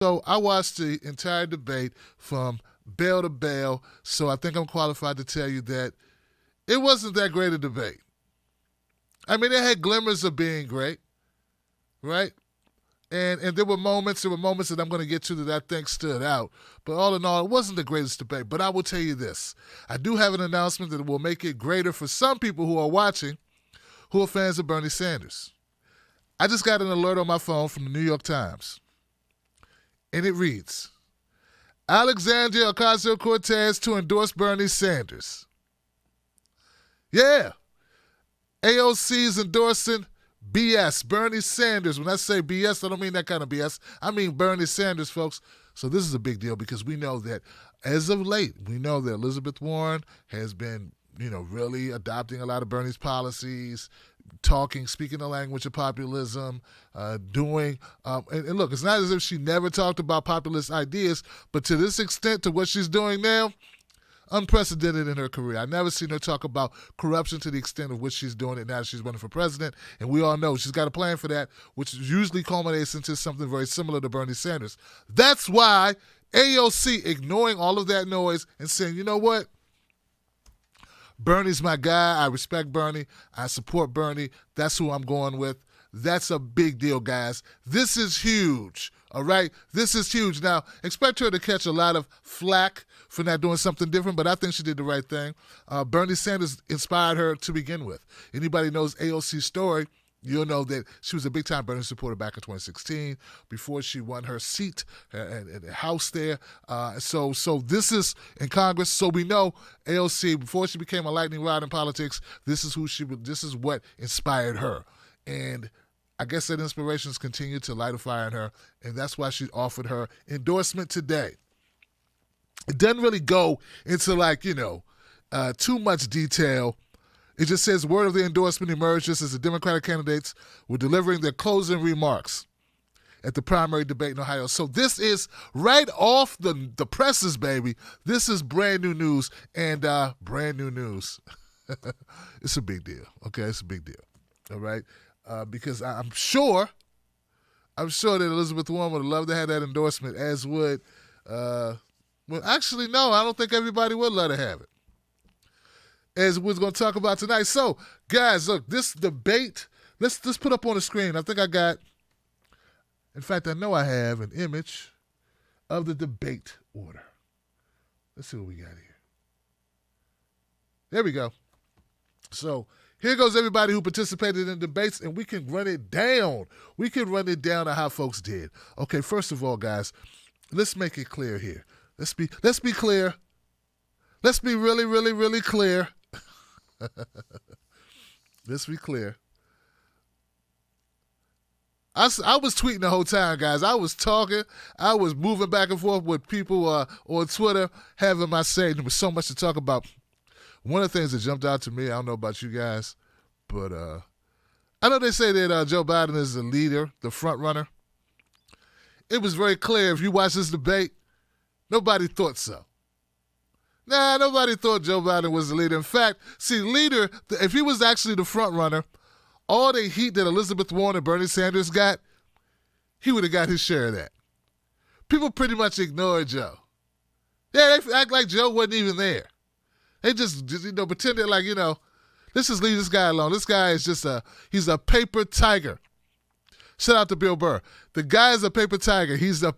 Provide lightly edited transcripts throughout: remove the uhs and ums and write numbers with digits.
So I watched the entire debate from bell to bell, so I think I'm qualified to tell you that it wasn't that great a debate. I mean, it had glimmers of being great, right? And there were moments that I'm going to get to that I think stood out. But all in all, it wasn't the greatest debate. But I will tell you this. I do have an announcement that will make it greater for some people who are watching who are fans of Bernie Sanders. I just got an alert on my phone from the New York Times. And it reads, Alexandria Ocasio-Cortez to endorse Bernie Sanders. Yeah. AOC's endorsing BS, Bernie Sanders. When I say BS, I don't mean that kind of BS. I mean Bernie Sanders, folks. So this is a big deal because we know that as of late, we know that Elizabeth Warren has been, really adopting a lot of Bernie's policies, speaking the language of populism, and look, it's not as if she never talked about populist ideas, but to this extent, to what she's doing now, unprecedented in her career. I've never seen her talk about corruption to the extent of which she's doing it now that she's running for president. And we all know she's got a plan for that, which usually culminates into something very similar to Bernie Sanders. That's why AOC ignoring all of that noise and saying, you know what? Bernie's my guy. I respect Bernie. I support Bernie. That's who I'm going with. That's a big deal, guys. This is huge, all right? This is huge. Now, expect her to catch a lot of flack for not doing something different, but I think she did the right thing. Bernie Sanders inspired her to begin with. Anybody knows AOC's story, you'll know that she was a big-time Bernie supporter back in 2016 before she won her seat in the House there. So this is in Congress. So we know AOC, before she became a lightning rod in politics, this is what inspired her. And I guess that inspirations continue to light a fire in her, and that's why she offered her endorsement today. It doesn't really go into too much detail. It just says word of the endorsement emerged just as the Democratic candidates were delivering their closing remarks at the primary debate in Ohio. So this is right off the presses, baby. This is brand new news, and brand new news. It's a big deal, okay? It's a big deal, all right? Because I'm sure that Elizabeth Warren would love to have that endorsement, as would, actually, no, I don't think everybody would let her have it, as we're going to talk about tonight. So, guys, look, this debate, let's put up on the screen. I think I know I have an image of the debate order. Let's see what we got here. There we go. So, here goes everybody who participated in debates, and we can run it down. We can run it down to how folks did. Okay, first of all, guys, let's make it clear here. Let's be clear. Let's be really, really, really clear. Let's be clear. I was tweeting the whole time, guys. I was talking. I was moving back and forth with people on Twitter, having my say. There was so much to talk about. One of the things that jumped out to me, I don't know about you guys, but I know they say that Joe Biden is the leader, the front runner. It was very clear if you watch this debate, nobody thought so. Nah, nobody thought Joe Biden was the leader. In fact, leader, if he was actually the front runner, all the heat that Elizabeth Warren and Bernie Sanders got, he would have got his share of that. People pretty much ignored Joe. Yeah, they act like Joe wasn't even there. They just pretended like, let's just leave this guy alone. This guy is he's a paper tiger. Shout out to Bill Burr. The guy is a paper tiger. He's a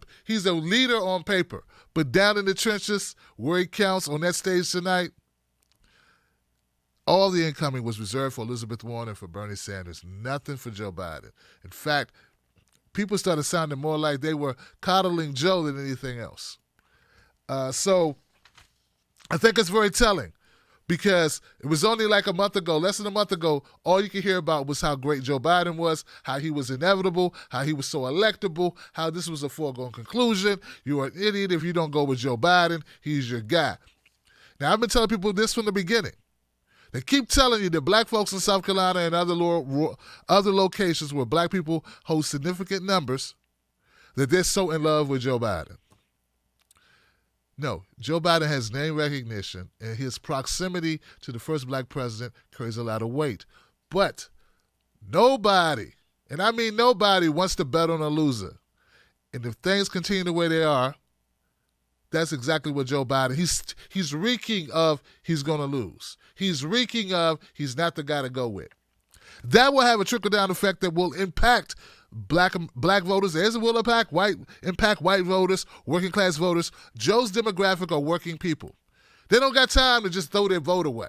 leader on paper. But down in the trenches, where he counts on that stage tonight, all the incoming was reserved for Elizabeth Warren and for Bernie Sanders. Nothing for Joe Biden. In fact, people started sounding more like they were coddling Joe than anything else. So I think it's very telling, because it was only like a month ago, less than a month ago, all you could hear about was how great Joe Biden was, how he was inevitable, how he was so electable, how this was a foregone conclusion. You are an idiot if you don't go with Joe Biden. He's your guy. Now, I've been telling people this from the beginning. They keep telling you that black folks in South Carolina and other locations where black people hold significant numbers, that they're so in love with Joe Biden. No, Joe Biden has name recognition, and his proximity to the first black president carries a lot of weight. But nobody, and I mean nobody, wants to bet on a loser. And if things continue the way they are, that's exactly what Joe Biden, he's reeking of he's going to lose. He's reeking of he's not the guy to go with. That will have a trickle-down effect that will impact black voters, as it will impact white voters, working-class voters. Joe's demographic are working people. They don't got time to just throw their vote away,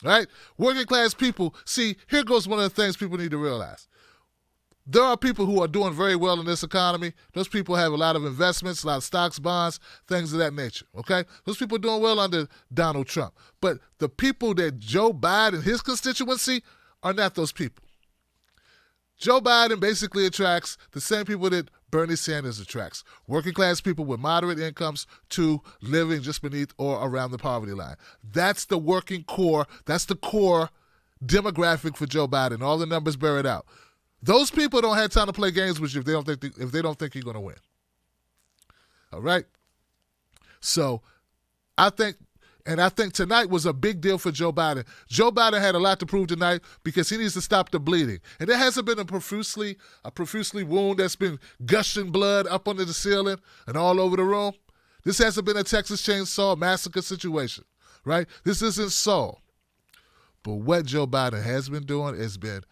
right? Working-class people, see, here goes one of the things people need to realize. There are people who are doing very well in this economy. Those people have a lot of investments, a lot of stocks, bonds, things of that nature, okay? Those people are doing well under Donald Trump. But the people that Joe Biden, his constituency, are not those people. Joe Biden basically attracts the same people that Bernie Sanders attracts. Working class people with moderate incomes to living just beneath or around the poverty line. That's the working core. That's the core demographic for Joe Biden. All the numbers bear it out. Those people don't have time to play games with you if they don't think you're going to win. All right? So I think tonight was a big deal for Joe Biden. Joe Biden had a lot to prove tonight because he needs to stop the bleeding. And there hasn't been a profusely wound that's been gushing blood up under the ceiling and all over the room. This hasn't been a Texas Chainsaw Massacre situation, right? This isn't so. But what Joe Biden has been doing has been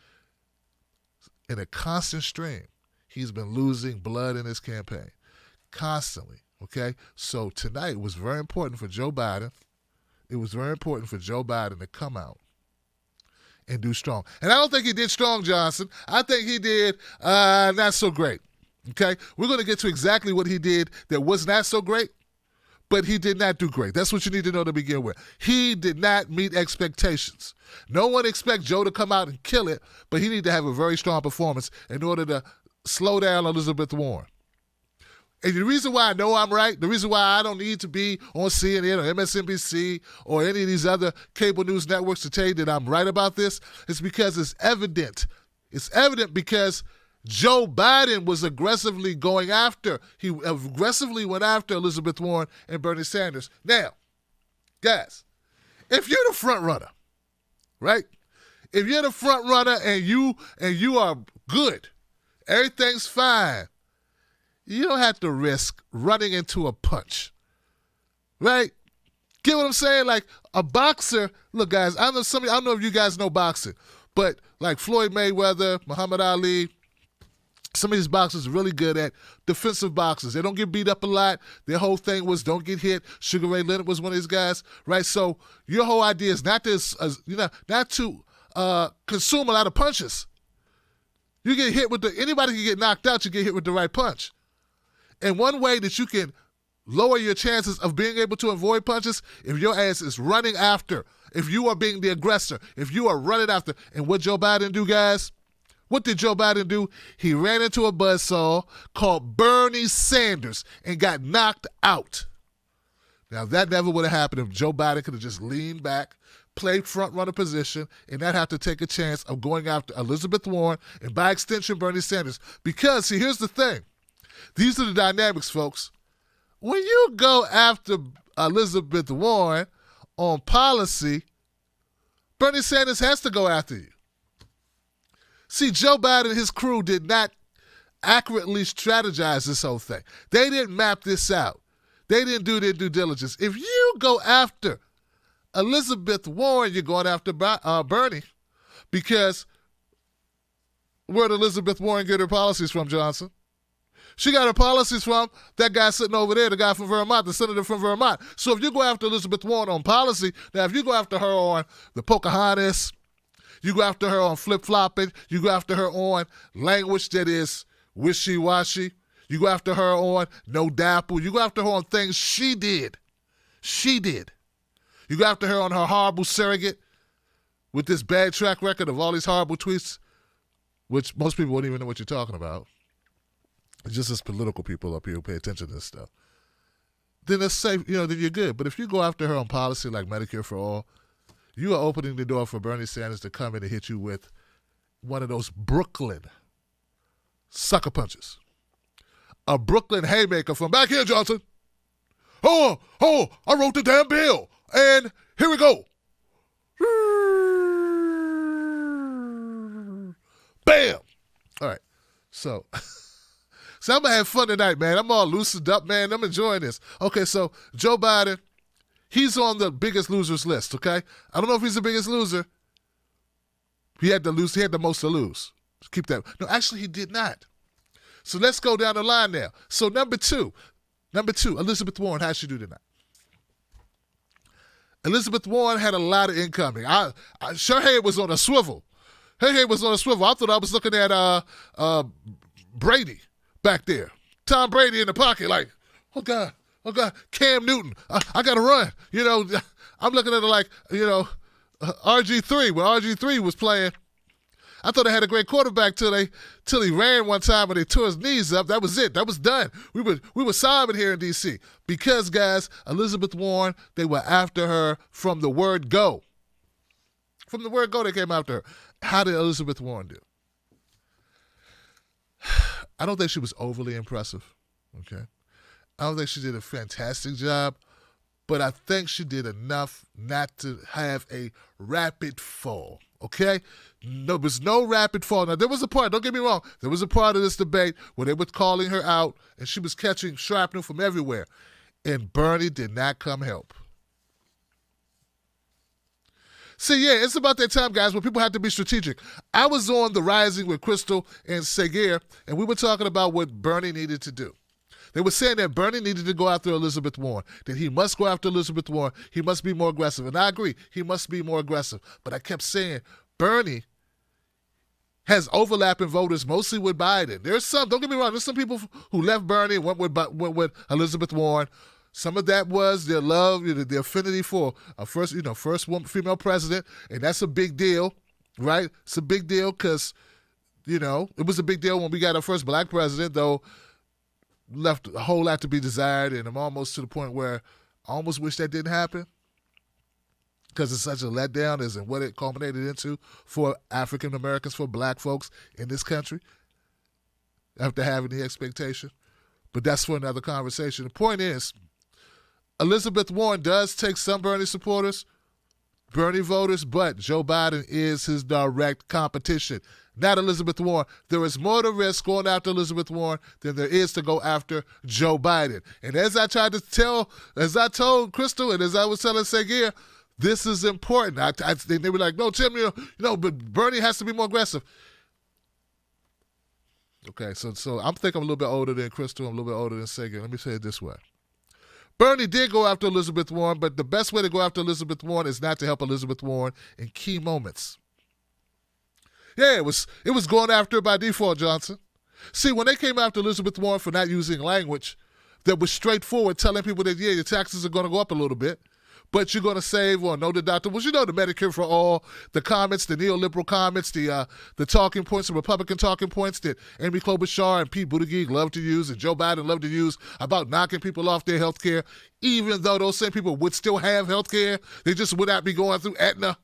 in a constant stream. He's been losing blood in his campaign constantly, okay? So tonight was very important for Joe Biden. It was very important for Joe Biden to come out and do strong. And I don't think he did strong, Johnson. I think he did not so great, okay? We're going to get to exactly what he did that was not so great, but he did not do great. That's what you need to know to begin with. He did not meet expectations. No one expects Joe to come out and kill it, but he need to have a very strong performance in order to slow down Elizabeth Warren. And the reason why I know I'm right, the reason why I don't need to be on CNN or MSNBC or any of these other cable news networks to tell you that I'm right about this is because it's evident. It's evident because Joe Biden was aggressively going after. He aggressively went after Elizabeth Warren and Bernie Sanders. Now, guys, if you're the front runner, right? If you're the front runner and you are good, everything's fine. You don't have to risk running into a punch, right? Get what I'm saying? Like a boxer. Look, guys, I don't know if you guys know boxing, but like Floyd Mayweather, Muhammad Ali, some of these boxers are really good at defensive boxers. They don't get beat up a lot. Their whole thing was don't get hit. Sugar Ray Leonard was one of these guys, right? So your whole idea is not to consume a lot of punches. You get hit with anybody can get knocked out. You get hit with the right punch. And one way that you can lower your chances of being able to avoid punches, if your ass is running after, if you are being the aggressor, if you are running after. And what Joe Biden do, guys? What did Joe Biden do? He ran into a buzzsaw called Bernie Sanders and got knocked out. Now, that never would have happened if Joe Biden could have just leaned back, played front runner position, and not have to take a chance of going after Elizabeth Warren and, by extension, Bernie Sanders. Because, see, here's the thing. These are the dynamics, folks. When you go after Elizabeth Warren on policy, Bernie Sanders has to go after you. See, Joe Biden and his crew did not accurately strategize this whole thing. They didn't map this out. They didn't do their due diligence. If you go after Elizabeth Warren, you're going after Bernie. Because where did Elizabeth Warren get her policies from, Johnson? She got her policies from that guy sitting over there, the guy from Vermont, the senator from Vermont. So if you go after Elizabeth Warren on policy, now if you go after her on the Pocahontas, you go after her on flip-flopping, you go after her on language that is wishy-washy, you go after her on no dapple, you go after her on things she did. She did. You go after her on her horrible surrogate with this bad track record of all these horrible tweets, which most people wouldn't even know what you're talking about. It's just as political people up here who pay attention to this stuff. Then it's safe, then you're good. But if you go after her on policy like Medicare for All, you are opening the door for Bernie Sanders to come in and hit you with one of those Brooklyn sucker punches. A Brooklyn haymaker from back here, Johnson. Oh, I wrote the damn bill. And here we go. Bam. All right. So So I'm going to have fun tonight, man. I'm all loosened up, man. I'm enjoying this. Okay, so Joe Biden, he's on the biggest losers list, okay? I don't know if he's the biggest loser. He had to lose. He had the most to lose. Keep that. No, actually, he did not. So let's go down the line now. So number two, Elizabeth Warren, how'd she do tonight? Elizabeth Warren had a lot of incoming. Her head was on a swivel. Her head was on a swivel. I thought I was looking at Brady back there. Tom Brady in the pocket, like, oh God, Cam Newton, I got to run. You know, I'm looking at it like, you know, RG3, when RG3 was playing. I thought they had a great quarterback till he ran one time and they tore his knees up. That was it. That was done. We were sobbing here in D.C. because, guys, Elizabeth Warren, they were after her from the word go. From the word go, they came after her. How did Elizabeth Warren do? I don't think she was overly impressive, okay? I don't think she did a fantastic job, but I think she did enough not to have a rapid fall, okay? There was no rapid fall. Now, there was a part, don't get me wrong, there was a part of this debate where they were calling her out and she was catching shrapnel from everywhere, and Bernie did not come help. See, yeah, it's about that time, guys, where people have to be strategic. I was on The Rising with Crystal and Seguer, and we were talking about what Bernie needed to do. They were saying that Bernie needed to go after Elizabeth Warren, that he must go after Elizabeth Warren. He must be more aggressive. And I agree, he must be more aggressive. But I kept saying, Bernie has overlapping voters, mostly with Biden. There's some, don't get me wrong, there's some people who left Bernie and went with Elizabeth Warren. Some of that was their love, their affinity for a first woman, female president, and that's a big deal, right? It's a big deal because, it was a big deal when we got our first black president, though left a whole lot to be desired, and I'm almost to the point where I almost wish that didn't happen because it's such a letdown as in what it culminated into for African Americans, for black folks in this country after having the expectation. But that's for another conversation. The point is, Elizabeth Warren does take some Bernie supporters, Bernie voters, but Joe Biden is his direct competition, not Elizabeth Warren. There is more to risk going after Elizabeth Warren than there is to go after Joe Biden. And as I told Crystal and as I was telling Seguer, this is important. They were like, no, Tim, but Bernie has to be more aggressive. Okay, so I think I'm a little bit older than Crystal. I'm a little bit older than Seguer. Let me say it this way. Bernie did go after Elizabeth Warren, but the best way to go after Elizabeth Warren is not to help Elizabeth Warren in key moments. Yeah, it was going after her by default, Johnson. See, when they came after Elizabeth Warren for not using language that was straightforward, telling people that, yeah, your taxes are going to go up a little bit, but you're going to save or no deductibles. The Medicare for all, the comments, the neoliberal comments, the talking points, the Republican talking points that Amy Klobuchar and Pete Buttigieg love to use and Joe Biden love to use about knocking people off their health care, even though those same people would still have health care. They just would not be going through Aetna.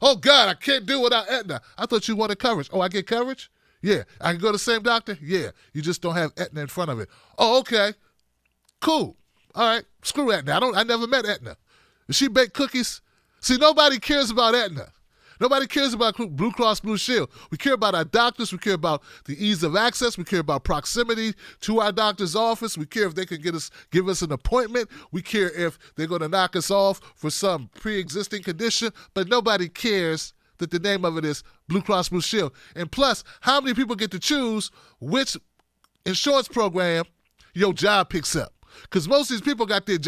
Oh, God, I can't do without Aetna. I thought you wanted coverage. Oh, I get coverage? Yeah. I can go to the same doctor? Yeah. You just don't have Aetna in front of it. Oh, okay. Cool. All right, screw Aetna. I never met Aetna. Does she bake cookies? See, nobody cares about Aetna. Nobody cares about Blue Cross Blue Shield. We care about our doctors. We care about the ease of access. We care about proximity to our doctor's office. We care if they can give us an appointment. We care if they're going to knock us off for some pre-existing condition. But nobody cares that the name of it is Blue Cross Blue Shield. And plus, how many people get to choose which insurance program your job picks up? Because most of these people got their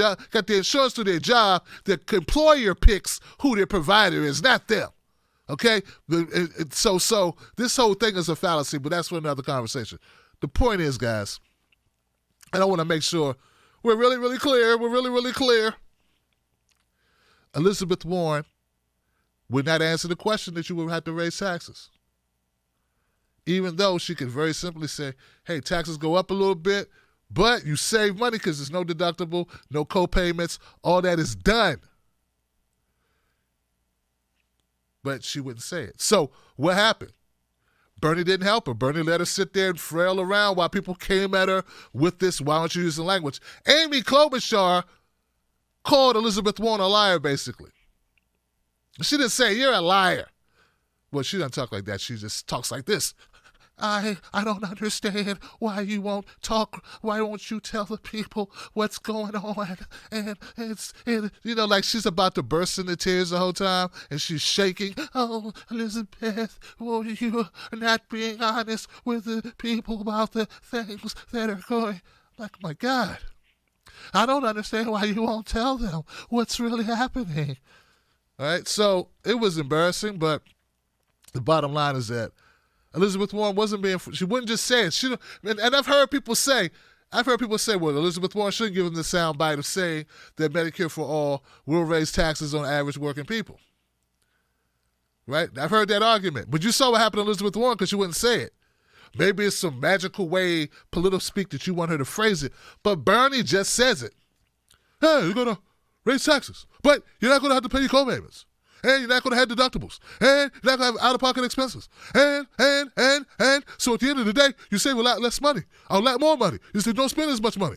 insurance through their job. Their employer picks who their provider is, not them. Okay? So this whole thing is a fallacy, but that's for another conversation. The point is, guys, and I want to make sure we're really, really clear. We're really, really clear. Elizabeth Warren would not answer the question that you would have to raise taxes. Even though she could very simply say, hey, taxes go up a little bit, but you save money because there's no deductible, no co-payments. All that is done. But she wouldn't say it. So what happened? Bernie didn't help her. Bernie let her sit there and frail around while people came at her with this, why don't you use the language? Amy Klobuchar called Elizabeth Warren a liar, basically. She didn't say, you're a liar. Well, she doesn't talk like that. She just talks like this. I don't understand why you won't talk. Why won't you tell the people what's going on? And like she's about to burst into tears the whole time, and she's shaking. Oh, Elizabeth, well, you're not being honest with the people about the things that are going. Like, my God, I don't understand why you won't tell them what's really happening. All right, so it was embarrassing, but the bottom line is that Elizabeth Warren she wouldn't just say it. And I've heard people say, well, Elizabeth Warren shouldn't give them the soundbite of saying that Medicare for All will raise taxes on average working people. Right? I've heard that argument. But you saw what happened to Elizabeth Warren because she wouldn't say it. Maybe it's some magical way, political speak that you want her to phrase it. But Bernie just says it. Hey, you're going to raise taxes, but you're not going to have to pay your co-payments. And you're not going to have deductibles. And you're not going to have out-of-pocket expenses. And. So at the end of the day, you save a lot less money, a lot more money. You say don't spend as much money.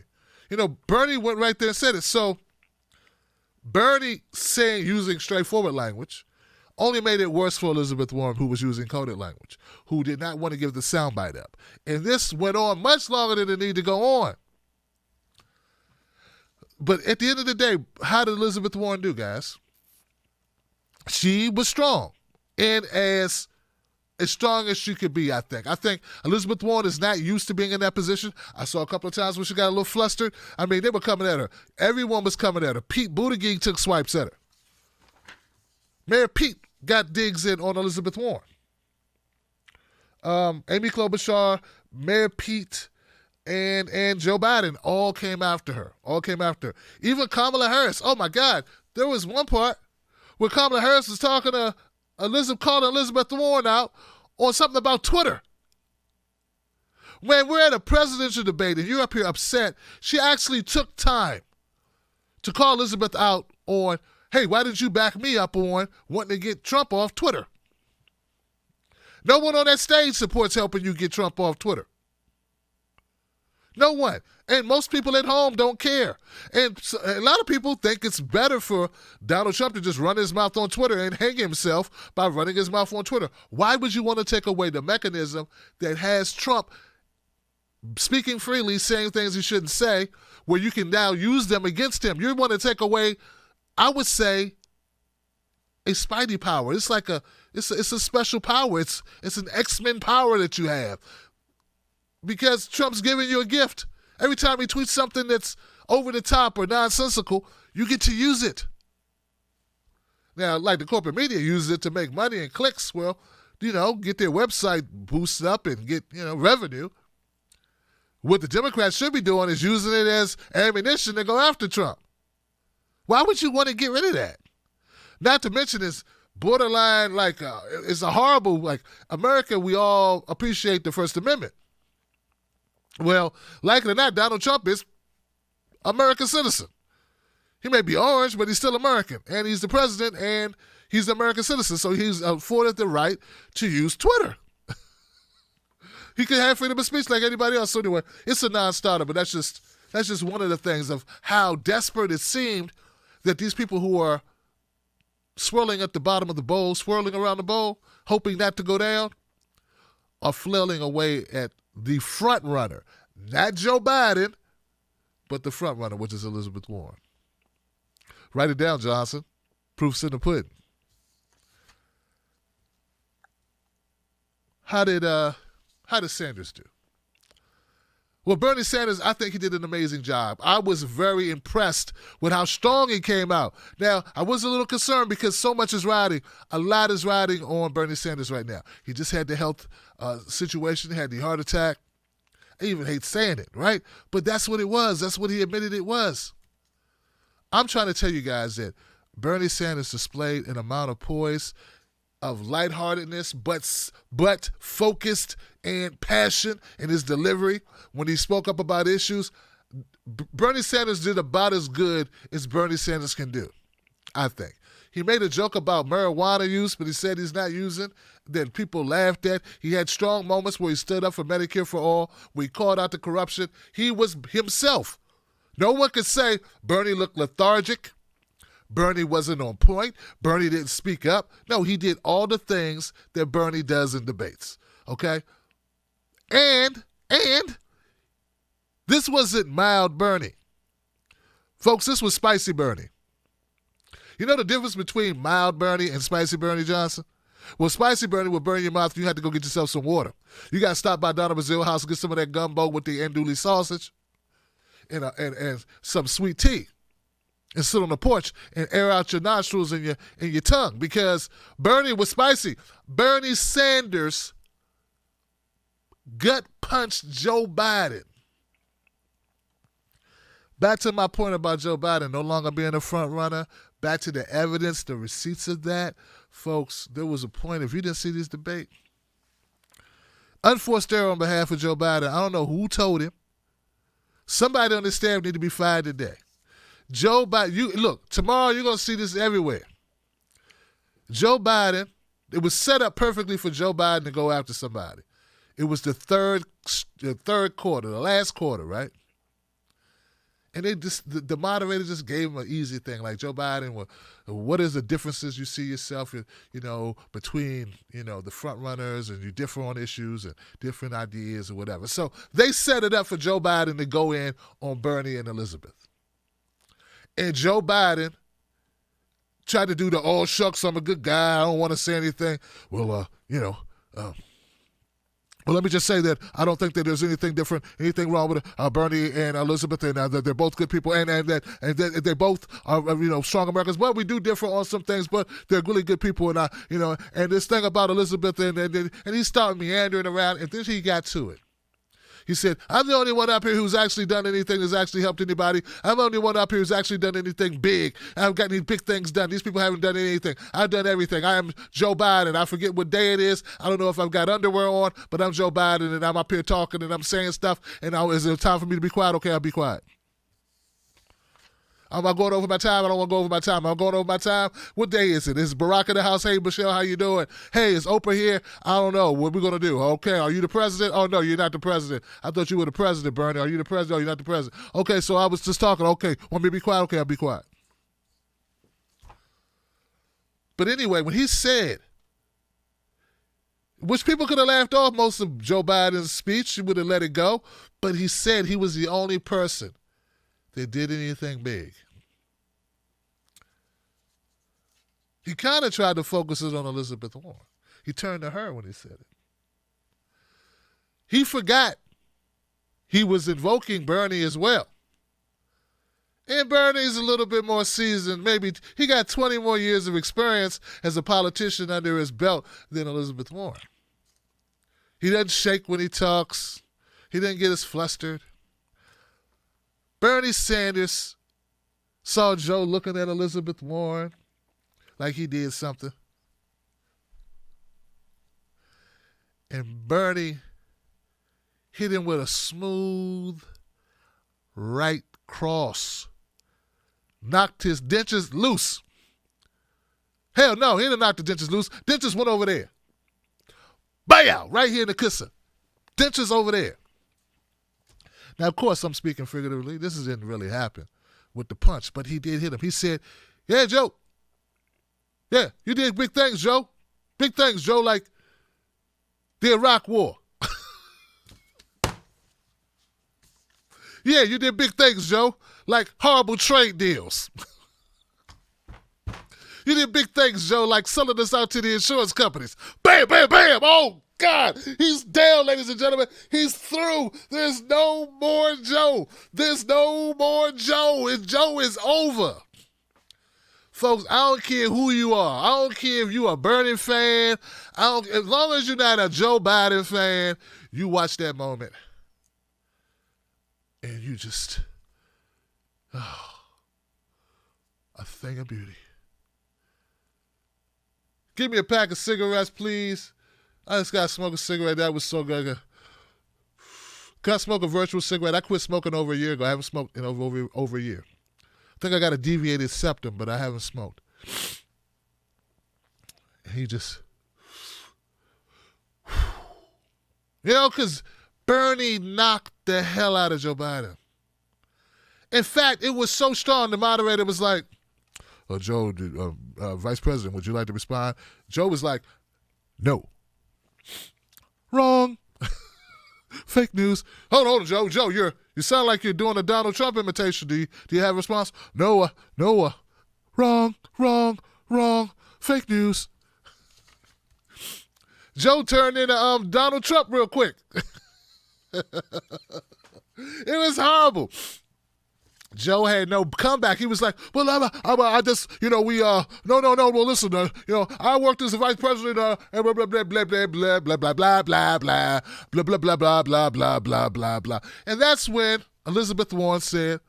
Bernie went right there and said it. So Bernie using straightforward language only made it worse for Elizabeth Warren, who was using coded language, who did not want to give the soundbite up. And this went on much longer than it needed to go on. But at the end of the day, how did Elizabeth Warren do, guys? She was strong, and as strong as she could be, I think. I think Elizabeth Warren is not used to being in that position. I saw a couple of times when she got a little flustered. I mean, they were coming at her. Everyone was coming at her. Pete Buttigieg took swipes at her. Mayor Pete got digs in on Elizabeth Warren. Amy Klobuchar, Mayor Pete, and Joe Biden all came after her. Even Kamala Harris. Oh, my God. There was one part where Kamala Harris was talking to calling Elizabeth Warren out on something about Twitter. When we're at a presidential debate and you're up here upset, she actually took time to call Elizabeth out on, hey, why didn't you back me up on wanting to get Trump off Twitter? No one on that stage supports helping you get Trump off Twitter. No one. And most people at home don't care. And a lot of people think it's better for Donald Trump to just run his mouth on Twitter and hang himself by running his mouth on Twitter. Why would you want to take away the mechanism that has Trump speaking freely, saying things he shouldn't say, where you can now use them against him? You want to take away, I would say, a spidey power. It's like it's a special power. It's an X-Men power that you have. Because Trump's giving you a gift. Every time he tweets something that's over the top or nonsensical, you get to use it. Now, like the corporate media uses it to make money and clicks, well, get their website boosted up and get, revenue. What the Democrats should be doing is using it as ammunition to go after Trump. Why would you want to get rid of that? Not to mention it's borderline, it's a horrible, America, we all appreciate the First Amendment. Well, like it or not, Donald Trump is American citizen. He may be orange, but he's still American. And he's the president, and he's an American citizen. So he's afforded the right to use Twitter. He can have freedom of speech like anybody else. So anyway, it's a non-starter, but that's just one of the things of how desperate it seemed that these people who are swirling at the bottom of the bowl, swirling around the bowl, hoping not to go down, are flailing away at the front runner, not Joe Biden, but the front runner, which is Elizabeth Warren. Write it down, Johnson. Proof's in the pudding. How did Sanders do? Well, Bernie Sanders, I think he did an amazing job. I was very impressed with how strong he came out. Now, I was a little concerned because so much is riding. A lot is riding on Bernie Sanders right now. He just had the health situation, had the heart attack. I even hate saying it, right? But that's what it was. That's what he admitted it was. I'm trying to tell you guys that Bernie Sanders displayed an amount of poise, of lightheartedness, but focused and passion in his delivery when he spoke up about issues. Bernie Sanders did about as good as Bernie Sanders can do, I think. He made a joke about marijuana use, but he said he's not using. Then people laughed at. He had strong moments where he stood up for Medicare for all, where he called out the corruption. He was himself. No one could say Bernie looked lethargic. Bernie wasn't on point. Bernie didn't speak up. No, he did all the things that Bernie does in debates, okay? And this wasn't mild Bernie. Folks, this was spicy Bernie. You know the difference between mild Bernie and spicy Bernie Johnson? Well, spicy Bernie will burn your mouth. You had to go get yourself some water. You got to stop by Donna Brazil house and get some of that gumbo with the andouille sausage and some sweet tea. And sit on the porch and air out your nostrils and your tongue, because Bernie was spicy. Bernie Sanders gut punched Joe Biden. Back to my point about Joe Biden no longer being a front runner. Back to the evidence, the receipts of that. Folks, there was a point, if you didn't see this debate, unforced error on behalf of Joe Biden. I don't know who told him. Somebody on this staff need to be fired today. Joe Biden, look, tomorrow you're going to see this everywhere. Joe Biden, it was set up perfectly for Joe Biden to go after somebody. It was the third quarter, the last quarter, right? And they just the moderator just gave him an easy thing, like, Joe Biden, what is the differences you see yourself, between, the front runners, and you differ on issues and different ideas or whatever. So they set it up for Joe Biden to go in on Bernie and Elizabeth. And Joe Biden tried to do the, oh, shucks, I'm a good guy, I don't want to say anything. Well, let me just say that I don't think that there's anything anything wrong with Bernie and Elizabeth, and that they're both good people, and that they both are, strong Americans. But we do differ on some things, but they're really good people, and and this thing about Elizabeth, and he started meandering around, and then he got to it. He said, I'm the only one up here who's actually done anything that's actually helped anybody. I'm the only one up here who's actually done anything big. I haven't got any big things done. These people haven't done anything. I've done everything. I am Joe Biden. I forget what day it is. I don't know if I've got underwear on, but I'm Joe Biden, and I'm up here talking, and I'm saying stuff, and is it time for me to be quiet? Okay, I'll be quiet. Am I going over my time? I don't want to go over my time. I'm going over my time. What day is it? Is Barack in the house? Hey, Michelle, how you doing? Hey, is Oprah here? I don't know. What we going to do? Okay, are you the president? Oh, no, you're not the president. I thought you were the president, Bernie. Are you the president? Oh, you're not the president. Okay, so I was just talking. Okay, want me to be quiet? Okay, I'll be quiet. But anyway, when he said, which people could have laughed off most of Joe Biden's speech, he would have let it go, but he said he was the only person that did anything big. He kind of tried to focus it on Elizabeth Warren. He turned to her when he said it. He forgot he was invoking Bernie as well. And Bernie's a little bit more seasoned. Maybe he got 20 more years of experience as a politician under his belt than Elizabeth Warren. He doesn't shake when he talks. He doesn't get as flustered. Bernie Sanders saw Joe looking at Elizabeth Warren like he did something. And Bernie hit him with a smooth right cross. Knocked his dentures loose. Hell no, he didn't knock the dentures loose. Dentures went over there. Bam! Right here in the kisser. Dentures over there. Now, of course, I'm speaking figuratively. This didn't really happen with the punch, but he did hit him. He said, yeah, Joe. Yeah, you did big things, Joe. Big things, Joe, like the Iraq War. Yeah, you did big things, Joe, like horrible trade deals. You did big things, Joe, like selling us out to the insurance companies. Bam, bam, bam. Oh, God, he's down, ladies and gentlemen. He's through. There's no more Joe. There's no more Joe. And Joe is over. Folks, I don't care who you are. I don't care if you're a Bernie fan. As long as you're not a Joe Biden fan, you watch that moment. And you just, a thing of beauty. Give me a pack of cigarettes, please. I just got to smoke a cigarette. That was so good. Can I smoke a virtual cigarette? I quit smoking over a year ago. I haven't smoked in over a year. I think I got a deviated septum, but I haven't smoked. And he just, because Bernie knocked the hell out of Joe Biden. In fact, it was so strong, the moderator was like, Joe, Vice President, would you like to respond? Joe was like, no. Wrong. Fake news. Hold on, Joe. Joe, you sound like you're doing a Donald Trump imitation. Do you have a response? No. Wrong. Fake news. Joe turned into Donald Trump real quick. It was horrible. Joe had no comeback. He was like, well, I just, no, well, listen, I worked as a vice president, and blah, blah, blah, blah, blah, blah, blah, blah, blah, blah, blah, blah, blah, blah, blah, blah, blah, blah, blah, blah. And that's when Elizabeth Warren said,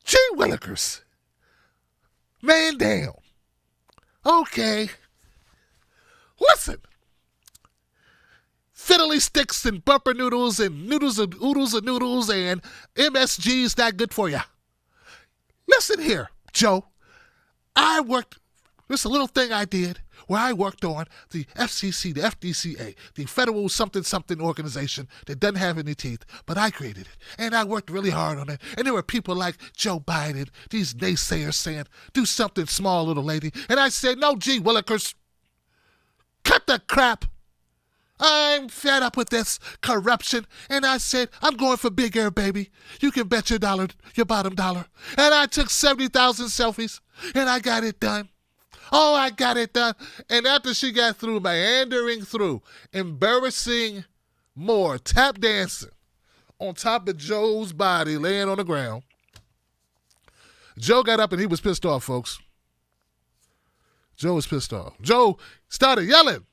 gee willikers, man down. Okay. Listen. Fiddly sticks and bumper noodles and noodles and oodles and noodles and MSG's not good for you. Listen here, Joe. There's a little thing I did where I worked on the FCC, the FDCA, the Federal something organization that doesn't have any teeth, but I created it. And I worked really hard on it. And there were people like Joe Biden, these naysayers saying, do something small, little lady. And I said, no, gee willikers, cut the crap. I'm fed up with this corruption. And I said, I'm going for big air, baby. You can bet your bottom dollar. And I took 70,000 selfies, and I got it done. Oh, I got it done. And after she got through meandering through, embarrassing more, tap dancing on top of Joe's body laying on the ground, Joe got up and he was pissed off, folks. Joe was pissed off. Joe started yelling.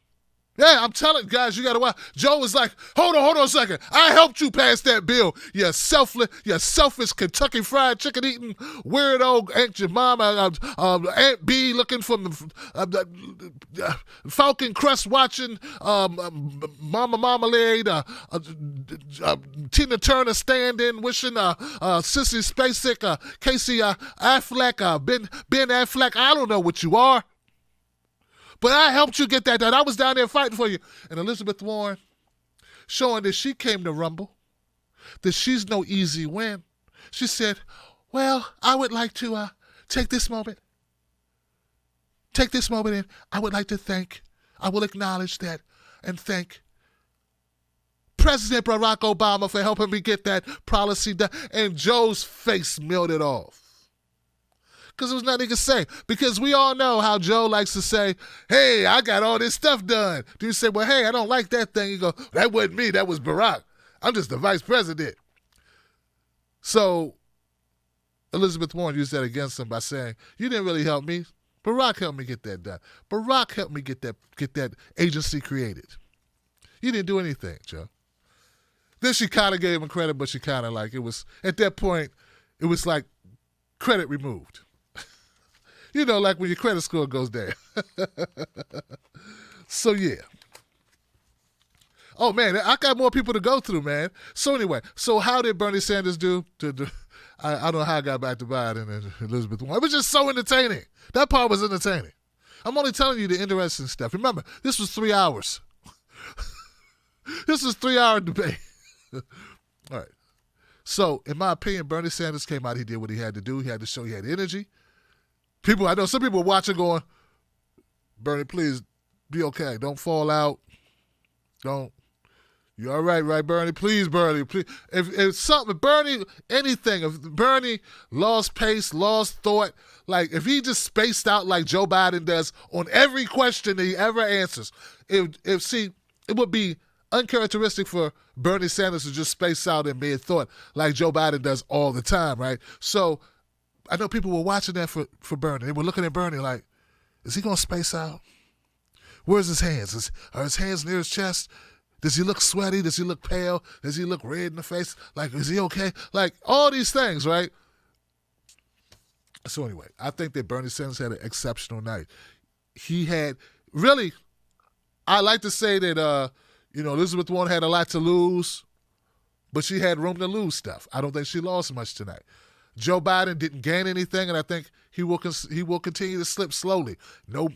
Yeah, I'm telling you guys, you got to watch. Joe was like, hold on a second. I helped you pass that bill. You selfish Kentucky Fried Chicken eating weirdo Aunt Jemima, Aunt B looking from the Falcon Crest watching Mama Marmalade, Tina Turner standing wishing Sissy Spacek, Casey Affleck, Ben Affleck. I don't know what you are. But I helped you get that done. I was down there fighting for you. And Elizabeth Warren, showing that she came to rumble, that she's no easy win. She said, well, I would like to take this moment and I would like to I will acknowledge that and thank President Barack Obama for helping me get that policy done. And Joe's face melted off. Because there was nothing he could say. Because we all know how Joe likes to say, hey, I got all this stuff done. Do you say, well, hey, I don't like that thing? You go, that wasn't me. That was Barack. I'm just the vice president. So Elizabeth Warren used that against him by saying, you didn't really help me. Barack helped me get that done. Barack helped me get that agency created. You didn't do anything, Joe. Then she kind of gave him credit, but she kind of like, it was, at that point, it was like credit removed. You know, like when your credit score goes down. So, yeah. Oh, man, I got more people to go through, man. So, anyway, so how did Bernie Sanders do? I don't know how I got back to Biden and Elizabeth Warren. It was just so entertaining. That part was entertaining. I'm only telling you the interesting stuff. Remember, this was 3 hours. This was 3-hour debate. All right. So, in my opinion, Bernie Sanders came out. He did what he had to do. He had to show he had energy. I know some people were watching going, Bernie, please be okay. Don't fall out. You all right, Bernie? Please, Bernie, please. If Bernie lost pace, lost thought, like if he just spaced out like Joe Biden does on every question that he ever answers, it would be uncharacteristic for Bernie Sanders to just space out in mid-thought like Joe Biden does all the time, right? So I know people were watching that for Bernie. They were looking at Bernie like, is he going to space out? Where's his hands? Are his hands near his chest? Does he look sweaty? Does he look pale? Does he look red in the face? Like, is he okay? Like, all these things, right? So anyway, I think that Bernie Sanders had an exceptional night. He had, really, I like to say that, Elizabeth Warren had a lot to lose, but she had room to lose stuff. I don't think she lost much tonight. Joe Biden didn't gain anything, and I think he will continue to slip slowly. No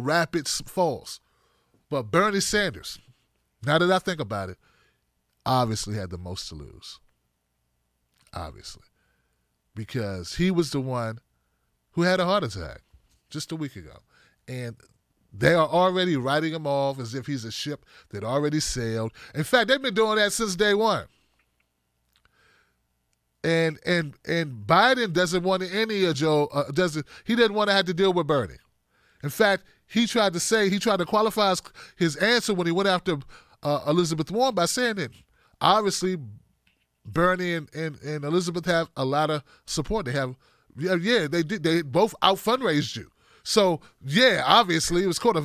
rapid falls. But Bernie Sanders, now that I think about it, obviously had the most to lose. Obviously. Because he was the one who had a heart attack just a week ago. And They are already writing him off as if he's a ship that already sailed. In fact, they've been doing that since day one. And Biden doesn't want any of Joe. He didn't want to have to deal with Bernie. In fact, he tried to qualify his answer when he went after Elizabeth Warren by saying that obviously Bernie and Elizabeth have a lot of support. They have, they both out fundraised you. So, obviously, it was sort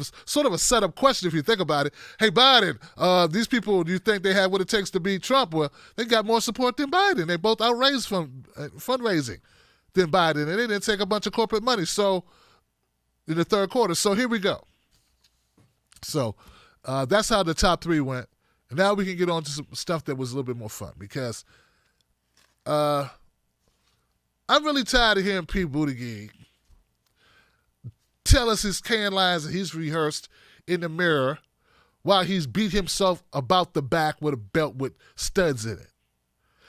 of a setup question if you think about it. Hey, Biden, these people, do you think they have what it takes to beat Trump? Well, they got more support than Biden. They both outraised from fundraising than Biden, and they didn't take a bunch of corporate money. So, in the third quarter. So, here we go. So, that's how the top three went. And now we can get on to some stuff that was a little bit more fun because I'm really tired of hearing Pete Buttigieg tell us his canned lines that he's rehearsed in the mirror while he's beat himself about the back with a belt with studs in it.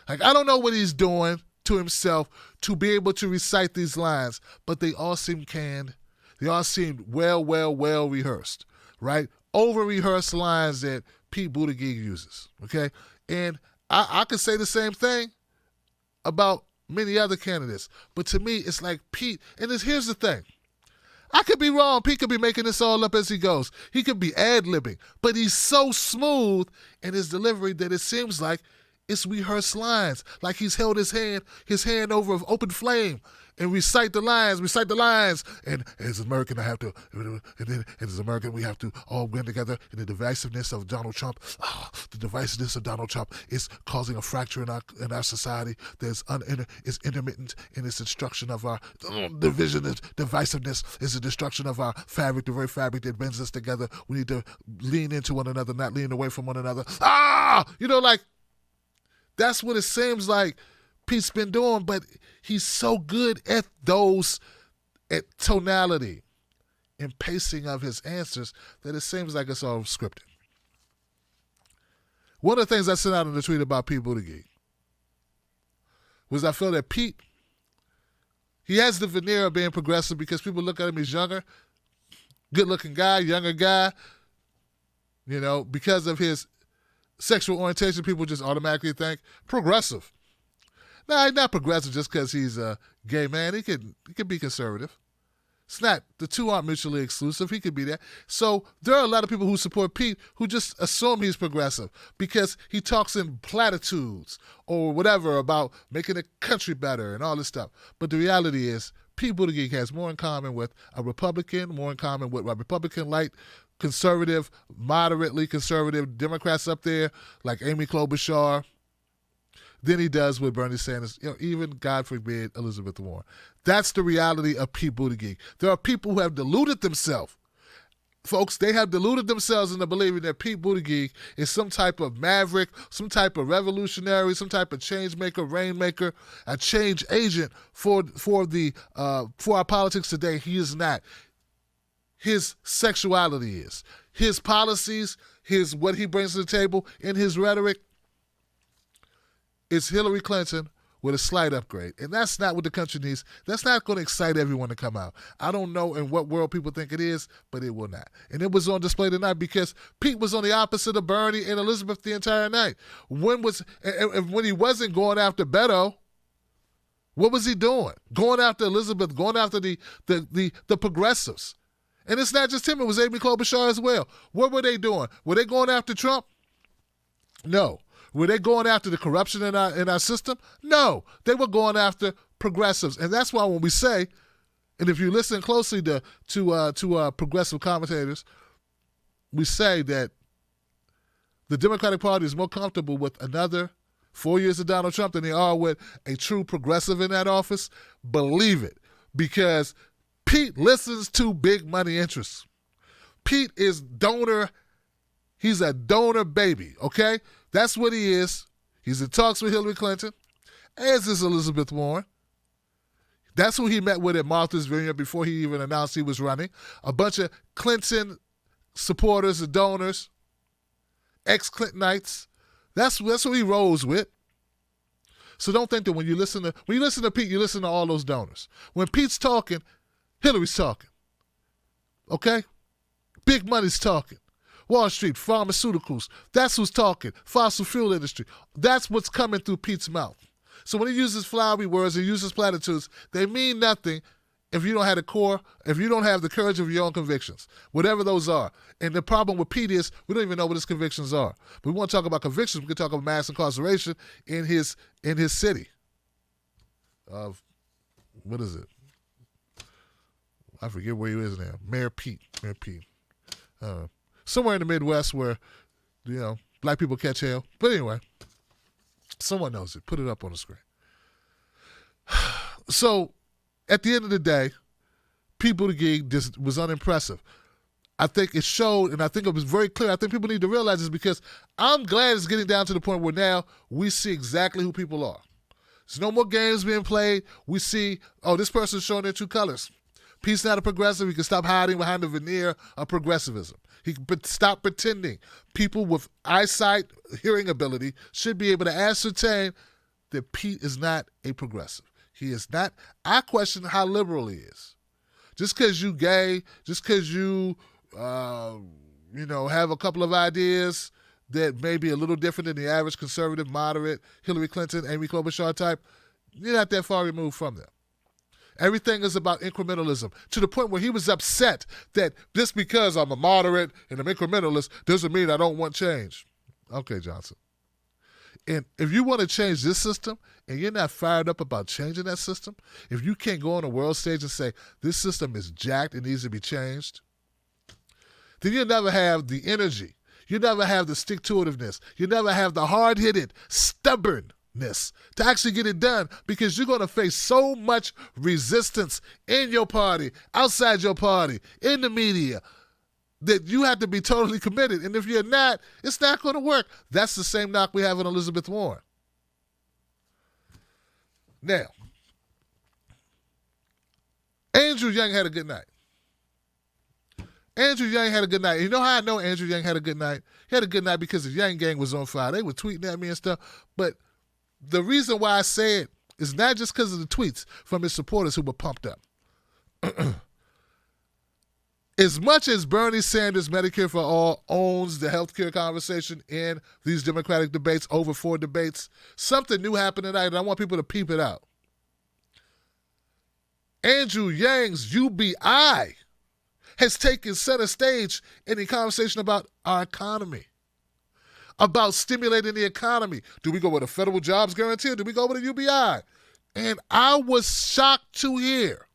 Like, I don't know what he's doing to himself to be able to recite these lines, but they all seem canned. They all seem well rehearsed, right? Over-rehearsed lines that Pete Buttigieg uses, okay? And I could say the same thing about many other candidates, but to me, it's like Pete, and here's the thing. I could be wrong. Pete could be making this all up as he goes. He could be ad-libbing, but he's so smooth in his delivery that it seems like it's rehearsed lines, like he's held his hand over an open flame and recite the lines. And as American, as American, we have to all win together in the divisiveness of Donald Trump. The divisiveness of Donald Trump is causing a fracture in our society that is intermittent in its destruction of our division. Divisiveness is the destruction of our fabric, the very fabric that binds us together. We need to lean into one another, not lean away from one another. That's what it seems like Pete's been doing, but he's so good at tonality and pacing of his answers that it seems like it's all scripted. One of the things I sent out in the tweet about Pete Buttigieg was I feel that Pete, he has the veneer of being progressive because people look at him, he's younger, good-looking guy, younger guy, because of his sexual orientation, people just automatically think progressive. Nah, he's not progressive just because he's a gay man. He can be conservative. It's not, the two aren't mutually exclusive. He could be that. So there are a lot of people who support Pete who just assume he's progressive because he talks in platitudes or whatever about making the country better and all this stuff. But the reality is Pete Buttigieg has more in common with a Republican, more in common with a Republican light, conservative, moderately conservative Democrats up there like Amy Klobuchar than he does with Bernie Sanders, even, God forbid, Elizabeth Warren. That's the reality of Pete Buttigieg. There are people who have deluded themselves. Folks, they have deluded themselves into believing that Pete Buttigieg is some type of maverick, some type of revolutionary, some type of change maker, rainmaker, a change agent for our politics today. He is not. His sexuality is. His policies, what he brings to the table in his rhetoric is Hillary Clinton with a slight upgrade. And that's not what the country needs. That's not going to excite everyone to come out. I don't know in what world people think it is, but it will not. And it was on display tonight because Pete was on the opposite of Bernie and Elizabeth the entire night. When he wasn't going after Beto, what was he doing? Going after Elizabeth, going after the progressives. And it's not just him, it was Amy Klobuchar as well. What were they doing? Were they going after Trump? No. Were they going after the corruption in our system? No. They were going after progressives. And that's why when we say, and if you listen closely to progressive commentators, we say that the Democratic Party is more comfortable with another 4 years of Donald Trump than they are with a true progressive in that office. Believe it. Because Pete listens to big money interests. Pete is donor. He's a donor baby, okay? That's what he is. He's in talks with Hillary Clinton, as is Elizabeth Warren. That's who he met with at Martha's Vineyard before he even announced he was running. A bunch of Clinton supporters and donors, ex-Clintonites. That's who he rolls with. So don't think that when you listen to Pete, you listen to all those donors. When Pete's talking, Hillary's talking. Okay? Big money's talking. Wall Street, pharmaceuticals, that's who's talking. Fossil fuel industry, that's what's coming through Pete's mouth. So when he uses flowery words and uses platitudes, they mean nothing if you don't have the core, if you don't have the courage of your own convictions, whatever those are. And the problem with Pete is we don't even know what his convictions are. But we want to talk about convictions. We can talk about mass incarceration in his city. What is it? I forget where he is now. Mayor Pete. Somewhere in the Midwest where, black people catch hell. But anyway, someone knows it. Put it up on the screen. So, at the end of the day, Pete Buttigieg just was unimpressive. I think it showed, and I think it was very clear. I think people need to realize this because I'm glad it's getting down to the point where now we see exactly who people are. There's no more games being played. We see, this person's showing their true colors. Pete's not a progressive. He can stop hiding behind the veneer of progressivism. He can stop pretending. People with eyesight, hearing ability should be able to ascertain that Pete is not a progressive. He is not. I question how liberal he is. Just because you gay, just because you, have a couple of ideas that may be a little different than the average conservative, moderate, Hillary Clinton, Amy Klobuchar type, you're not that far removed from them. Everything is about incrementalism, to the point where he was upset that just because I'm a moderate and I'm incrementalist doesn't mean I don't want change. Okay, Johnson. And if you want to change this system and you're not fired up about changing that system, if you can't go on a world stage and say, this system is jacked, it needs to be changed, then you'll never have the energy. You'll never have the stick-to-itiveness. You'll never have the hard-headed stubbornness to actually get it done because you're going to face so much resistance in your party, outside your party, in the media, that you have to be totally committed. And if you're not, it's not going to work. That's the same knock we have on Elizabeth Warren. Now, Andrew Yang had a good night. Andrew Yang had a good night. You know how I know Andrew Yang had a good night? He had a good night because the Yang gang was on fire. They were tweeting at me and stuff. But the reason why I say it is not just because of the tweets from his supporters who were pumped up. As much as Bernie Sanders, Medicare for All, owns the healthcare conversation in these Democratic debates, over 4 debates, something new happened tonight, and I want people to peep it out. Andrew Yang's UBI has taken center stage in the conversation about our economy, about stimulating the economy. Do we go with a federal jobs guarantee or do we go with a UBI? And I was shocked to hear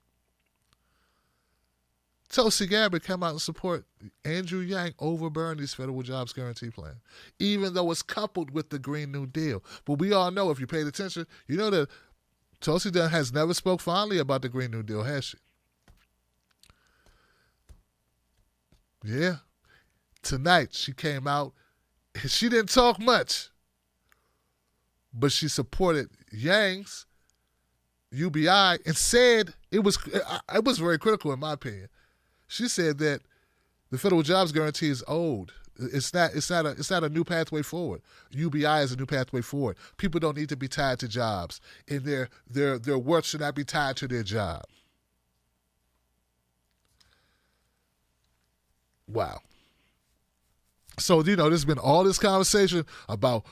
Tulsi Gabbard come out and support Andrew Yang over Bernie's federal jobs guarantee plan, even though it's coupled with the Green New Deal. But we all know, if you paid attention, you know that Tulsi has never spoke fondly about the Green New Deal, has she? Yeah. Tonight, she came out. She didn't talk much, but she supported Yang's UBI and said it was very critical, in my opinion. She said that the federal jobs guarantee is old. It's not a new pathway forward. UBI is a new pathway forward. People don't need to be tied to jobs, and their worth should not be tied to their job. Wow. So, there's been all this conversation about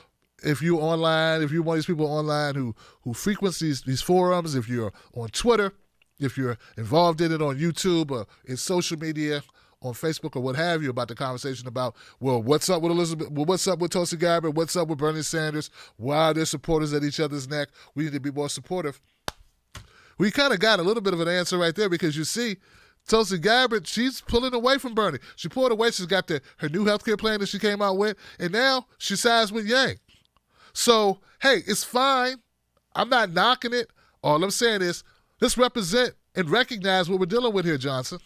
if you're online, if you're one of these people online who frequents these forums, if you're on Twitter, if you're involved in it on YouTube or in social media, on Facebook or what have you, about the conversation about, well, what's up with Elizabeth? Well, what's up with Tulsi Gabbard? What's up with Bernie Sanders? Why are their supporters at each other's neck? We need to be more supportive. We kind of got a little bit of an answer right there because you see, Tulsi Gabbard, she's pulling away from Bernie. She pulled away. She's got her new healthcare plan that she came out with, and now she sides with Yang. So, hey, it's fine. I'm not knocking it. All I'm saying is, let's represent and recognize what we're dealing with here, Johnson.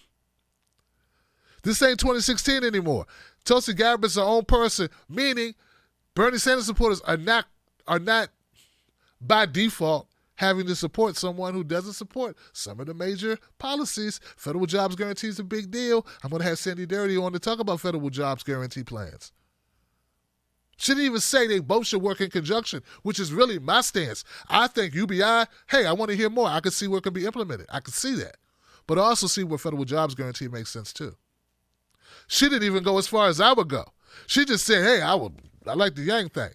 This ain't 2016 anymore. Tulsi Gabbard's her own person, meaning Bernie Sanders supporters are not by default having to support someone who doesn't support some of the major policies. Federal jobs guarantee is a big deal. I'm going to have Sandy Durrity on to talk about federal jobs guarantee plans. Shouldn't even say they both should work in conjunction, which is really my stance. I think UBI, hey, I want to hear more. I can see where it can be implemented. I can see that. But I also see where federal jobs guarantee makes sense too. She didn't even go as far as I would go. She just said, hey, I like the Yang thing.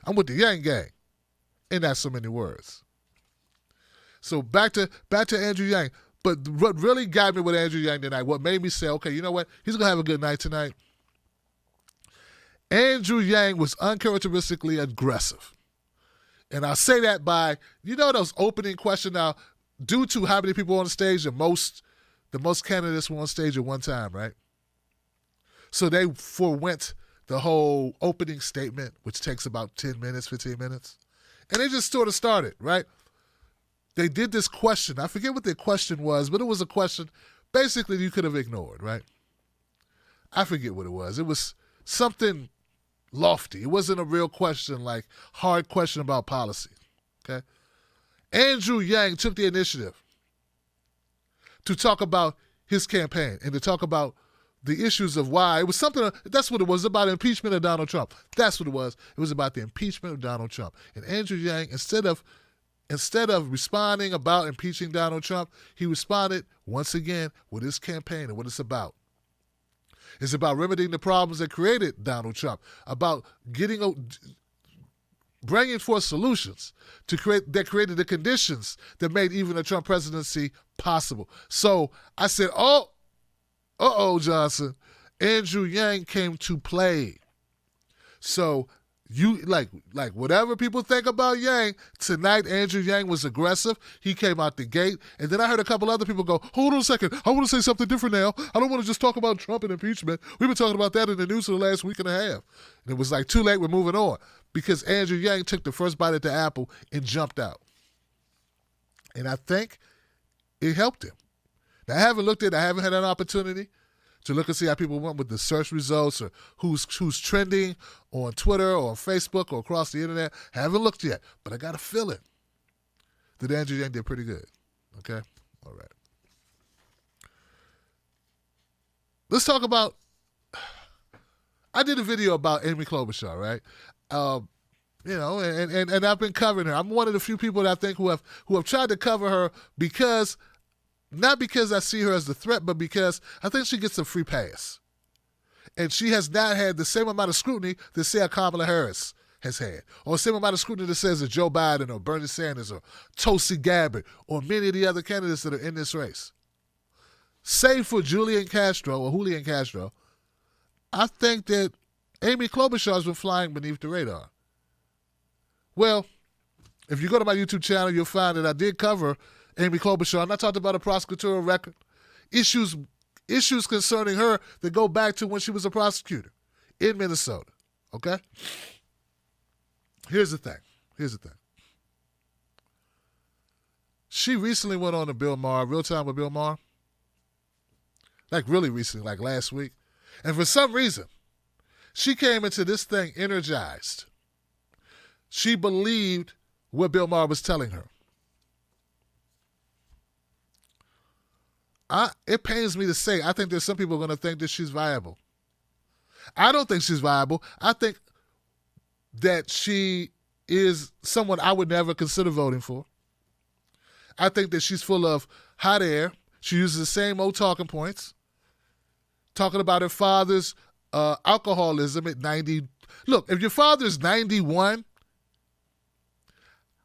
I'm with the Yang gang. And that's so many words. So back to Andrew Yang. But what really got me with Andrew Yang tonight, what made me say, okay, you know what? He's going to have a good night tonight. Andrew Yang was uncharacteristically aggressive. And I say that by, those opening questions now, due to how many people on the stage, the most candidates were on stage at one time, right? So they forewent the whole opening statement, which takes about 10 minutes, 15 minutes. And they just sort of started, right? They did this question. I forget what the question was, but it was a question basically you could have ignored, right? I forget what it was. It was something lofty. It wasn't a real question, like hard question about policy, okay? Andrew Yang took the initiative to talk about his campaign and to talk about the issues of why. It was something, that's what it was, about impeachment of Donald Trump. That's what it was. It was about the impeachment of Donald Trump. And Andrew Yang, instead of responding about impeaching Donald Trump, he responded once again with his campaign and what it's about. It's about remedying the problems that created Donald Trump, about bringing forth solutions that created the conditions that made even a Trump presidency possible. So I said, Johnson, Andrew Yang came to play. So you like whatever people think about Yang, tonight Andrew Yang was aggressive. He came out the gate. And then I heard a couple other people go, hold on a second, I want to say something different now. I don't want to just talk about Trump and impeachment. We've been talking about that in the news for the last week and a half. And it was like, too late, we're moving on. Because Andrew Yang took the first bite at the apple and jumped out. And I think it helped him. Now, I haven't had an opportunity to look and see how people went with the search results or who's trending on Twitter or on Facebook or across the internet. Haven't looked yet, but I got a feeling that Andrew Yang did pretty good. Okay? All right. Let's talk about, I did a video about Amy Klobuchar, right? And I've been covering her. I'm one of the few people that I think who have tried to cover her because, not because I see her as the threat, but because I think she gets a free pass. And she has not had the same amount of scrutiny that, say, Kamala Harris has had, or the same amount of scrutiny that says that Joe Biden or Bernie Sanders or Tulsi Gabbard or many of the other candidates that are in this race. Save for Julian Castro, I think that Amy Klobuchar has been flying beneath the radar. Well, if you go to my YouTube channel, you'll find that I did cover Amy Klobuchar, and I talked about a prosecutorial record, issues concerning her that go back to when she was a prosecutor in Minnesota, okay? Here's the thing. She recently went on to Bill Maher, Real Time with Bill Maher, like really recently, like last week, and for some reason, she came into this thing energized. She believed what Bill Maher was telling her. It pains me to say, I think there's some people going to think that she's viable. I don't think she's viable. I think that she is someone I would never consider voting for. I think that she's full of hot air. She uses the same old talking points, talking about her father's alcoholism at 90. Look, if your father's 91,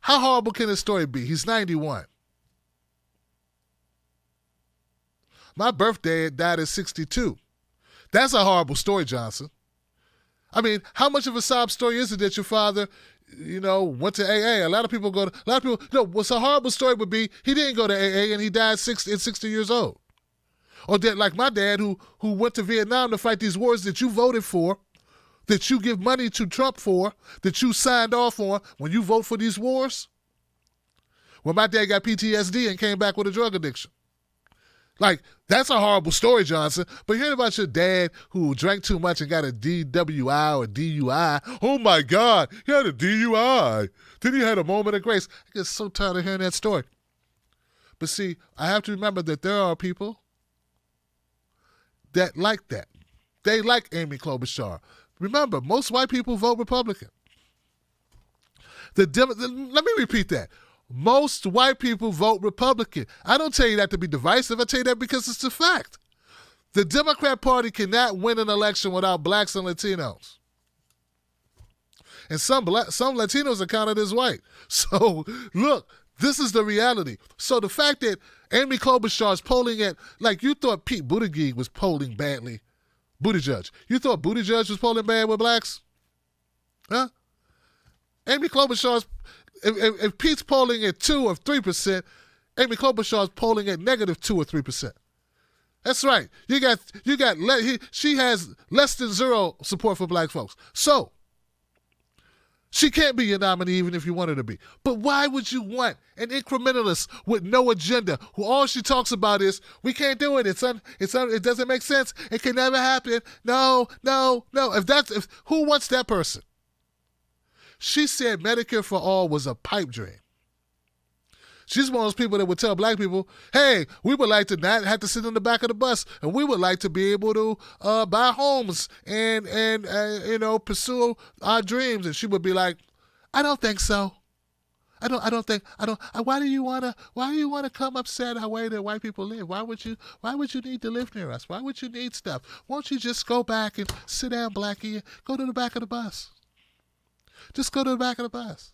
how horrible can his story be? He's 91. My birthday died at 62. That's a horrible story, Johnson. I mean, how much of a sob story is it that your father, went to AA? A lot of people, what's a horrible story would be he didn't go to AA and he died at 60 years old. Or that, like my dad, who went to Vietnam to fight these wars that you voted for, that you give money to Trump for, that you signed off on when you vote for these wars. When my dad got PTSD and came back with a drug addiction. Like, that's a horrible story, Johnson. But hearing about your dad who drank too much and got a DWI or DUI, oh my God, he had a DUI. Then he had a moment of grace. I get so tired of hearing that story. But see, I have to remember that there are people that like that. They like Amy Klobuchar. Remember, most white people vote Republican. Let me repeat that. Most white people vote Republican. I don't tell you that to be divisive. I tell you that because it's a fact. The Democrat Party cannot win an election without blacks and Latinos. And some Latinos are counted as white. So, look, this is the reality. So the fact that Amy Klobuchar is polling at, like you thought Pete Buttigieg was polling badly. Buttigieg. You thought Buttigieg was polling bad with blacks? Huh? Amy Klobuchar's, if Pete's polling at 2 or 3%, Amy Klobuchar's polling at negative 2 or 3%. That's right. She has less than zero support for black folks. So, she can't be your nominee even if you want her to be. But why would you want an incrementalist with no agenda who all she talks about is, we can't do it. It doesn't make sense. It can never happen. No. Who wants that person? She said Medicare for all was a pipe dream. She's one of those people that would tell black people, hey, we would like to not have to sit in the back of the bus, and we would like to be able to buy homes and pursue our dreams. And she would be like, I don't think so. Why do you wanna come upset our way that white people live? Why would you need to live near us? Why would you need stuff? Won't you just go back and sit down, Blackie, go to the back of the bus? Just go to the back of the bus.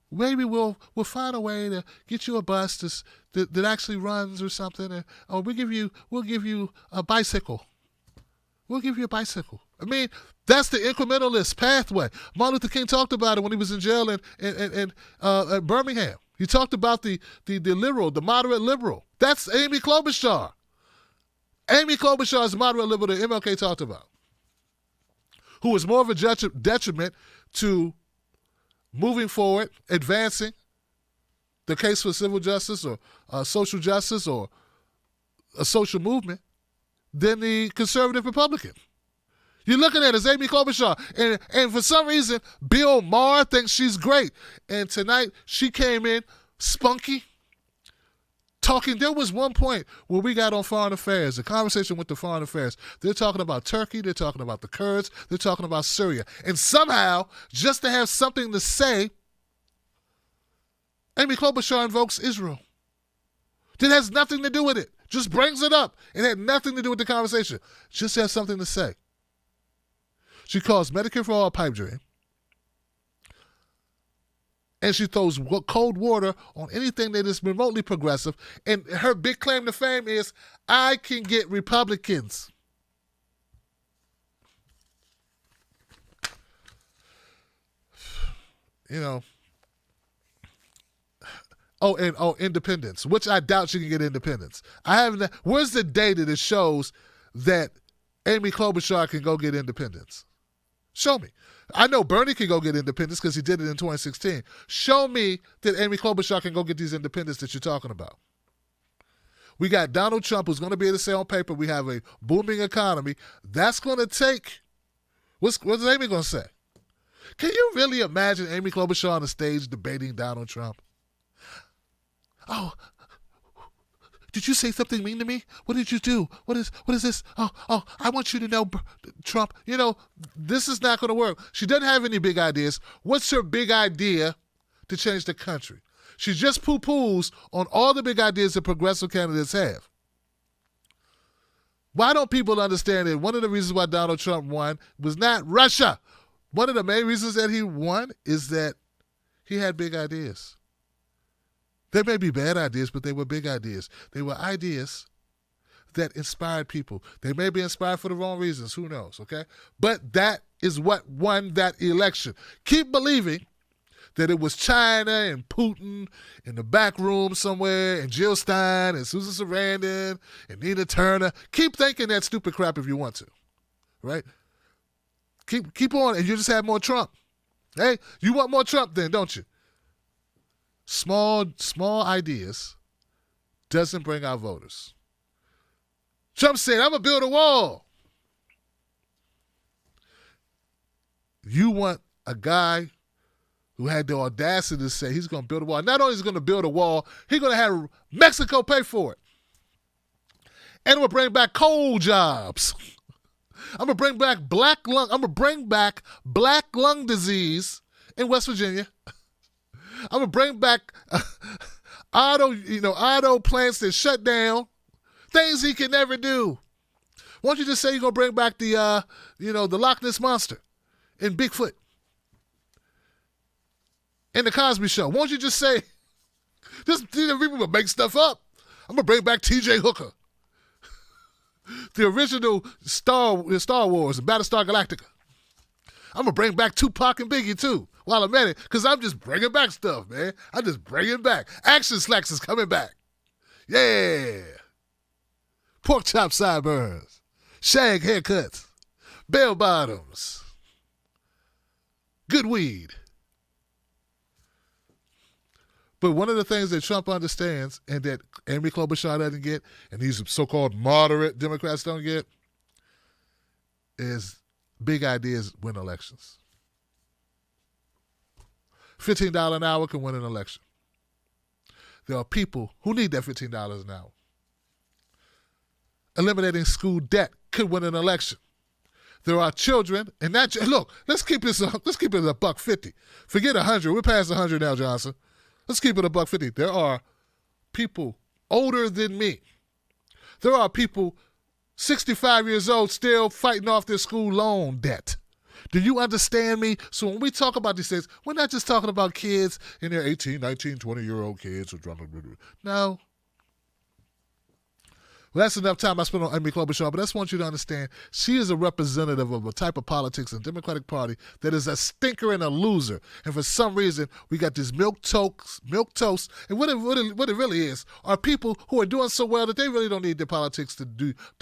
Maybe we'll find a way to get you a bus that actually runs or something, or we'll give you a bicycle. We'll give you a bicycle. I mean, that's the incrementalist pathway. Martin Luther King talked about it when he was in jail in Birmingham. He talked about the liberal, the moderate liberal. That's Amy Klobuchar. Amy Klobuchar is the moderate liberal that MLK talked about, who is more of a detriment to moving forward, advancing the case for civil justice or social justice or a social movement than the conservative Republican. You're looking at it as Amy Klobuchar. And for some reason, Bill Maher thinks she's great. And tonight, she came in spunky, talking. There was one point where we got on foreign affairs, a conversation with the foreign affairs. They're talking about Turkey. They're talking about the Kurds. They're talking about Syria. And somehow, just to have something to say, Amy Klobuchar invokes Israel. That has nothing to do with it. Just brings it up. It had nothing to do with the conversation. Just has something to say. She calls Medicare for all a pipe dream. And she throws cold water on anything that is remotely progressive. And her big claim to fame is, I can get Republicans. Independence, which I doubt she can get independence. Where's the data that shows that Amy Klobuchar can go get independence? Show me. I know Bernie can go get independence because he did it in 2016. Show me that Amy Klobuchar can go get these independence that you're talking about. We got Donald Trump, who's going to be able to say on paper we have a booming economy. That's going to take, what's Amy going to say? Can you really imagine Amy Klobuchar on the stage debating Donald Trump? Oh, did you say something mean to me? What did you do? What is this? Oh, I want you to know, Trump, this is not going to work. She doesn't have any big ideas. What's her big idea to change the country? She just poo-poos on all the big ideas that progressive candidates have. Why don't people understand that one of the reasons why Donald Trump won was not Russia? One of the main reasons that he won is that he had big ideas. They may be bad ideas, but they were big ideas. They were ideas that inspired people. They may be inspired for the wrong reasons. Who knows, okay? But that is what won that election. Keep believing that it was China and Putin in the back room somewhere, and Jill Stein and Susan Sarandon and Nina Turner. Keep thinking that stupid crap if you want to, right? Keep on, and you just have more Trump. Hey, you want more Trump then, don't you? Small ideas doesn't bring out voters. Trump said, I'm going to build a wall. You want a guy who had the audacity to say he's going to build a wall. Not only is he going to build a wall, he's going to have Mexico pay for it. And we'll bring back coal jobs. I'm going to bring back black lung disease in West Virginia. I'm gonna bring back auto plants that shut down, things he can never do. Why don't you just say you're going to bring back the Loch Ness Monster and Bigfoot and the Cosby Show? Why don't you just say, people will make stuff up. I'm going to bring back T.J. Hooker. The original Star Wars, Battlestar Galactica. I'm going to bring back Tupac and Biggie, too, while I'm at it, because I'm just bringing back stuff, man. I'm just bringing back. Action Slacks is coming back. Yeah. Pork chop sideburns. Shag haircuts. Bell bottoms. Good weed. But one of the things that Trump understands and that Amy Klobuchar doesn't get, and these so-called moderate Democrats don't get, is big ideas win elections. $15 an hour can win an election. There are people who need that $15 an hour. Eliminating school debt could win an election. There are children, and look, let's keep it a $1.50. Forget 100. We're past 100 now, Johnson. Let's keep it a $1.50. There are people older than me. There are people 65 years old still fighting off their school loan debt. Do you understand me? So when we talk about these things, we're not just talking about kids in their 18, 19, 20-year-old kids. No. Well, that's enough time I spent on Amy Klobuchar, but I just want you to understand she is a representative of a type of politics in the Democratic Party that is a stinker and a loser. And for some reason, we got this milk toast. And what it really is are people who are doing so well that they really don't need their politics to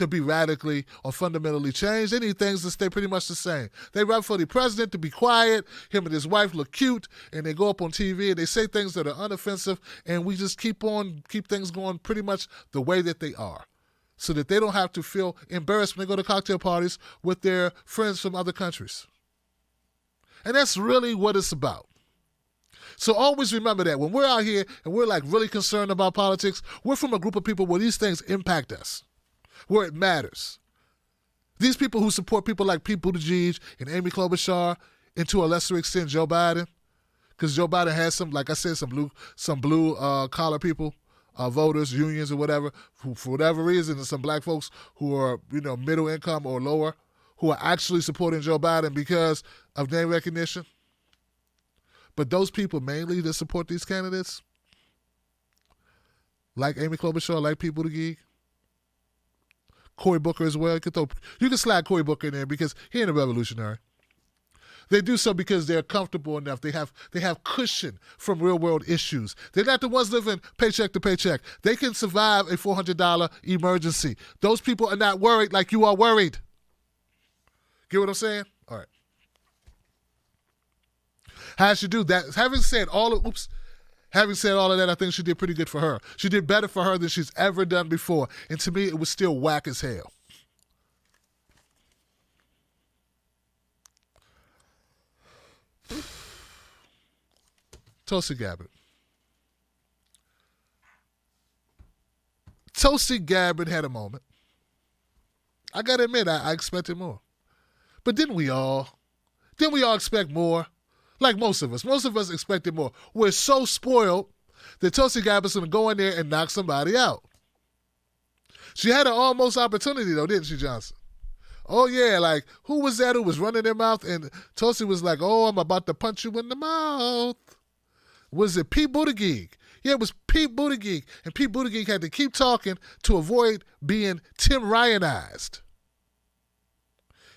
be radically or fundamentally changed. They need things to stay pretty much the same. They run for the president to be quiet. Him and his wife look cute, and they go up on TV and they say things that are unoffensive, and we just keep things going pretty much the way that they are, so that they don't have to feel embarrassed when they go to cocktail parties with their friends from other countries. And that's really what it's about. So always remember that when we're out here and we're like really concerned about politics, we're from a group of people where these things impact us, where it matters. These people who support people like Pete Buttigieg and Amy Klobuchar, and to a lesser extent Joe Biden, because Joe Biden has some, like I said, some blue collar people, voters, unions, or whatever, who, for whatever reason, there's some black folks who are, middle income or lower, who are actually supporting Joe Biden because of name recognition. But those people mainly that support these candidates, like Amy Klobuchar, like Pete Buttigieg, Cory Booker as well. You can slide Cory Booker in there because he ain't a revolutionary. They do so because they're comfortable enough. They have cushion from real world issues. They're not the ones living paycheck to paycheck. They can survive a $400 emergency. Those people are not worried like you are worried. Get what I'm saying? All right. How she do that? Having said all of that, I think she did pretty good for her. She did better for her than she's ever done before. And to me, it was still whack as hell. Tulsi Gabbard. Tulsi Gabbard had a moment. I got to admit, I expected more. But didn't we all? Didn't we all expect more? Like most of us. Most of us expected more. We're so spoiled that Tulsi Gabbard's going to go in there and knock somebody out. She had an almost opportunity, though, didn't she, Johnson? Oh, yeah, like, who was that who was running their mouth? And Tulsi was like, oh, I'm about to punch you in the mouth. Was it Pete Buttigieg? Yeah, it was Pete Buttigieg. And Pete Buttigieg had to keep talking to avoid being Tim Ryanized.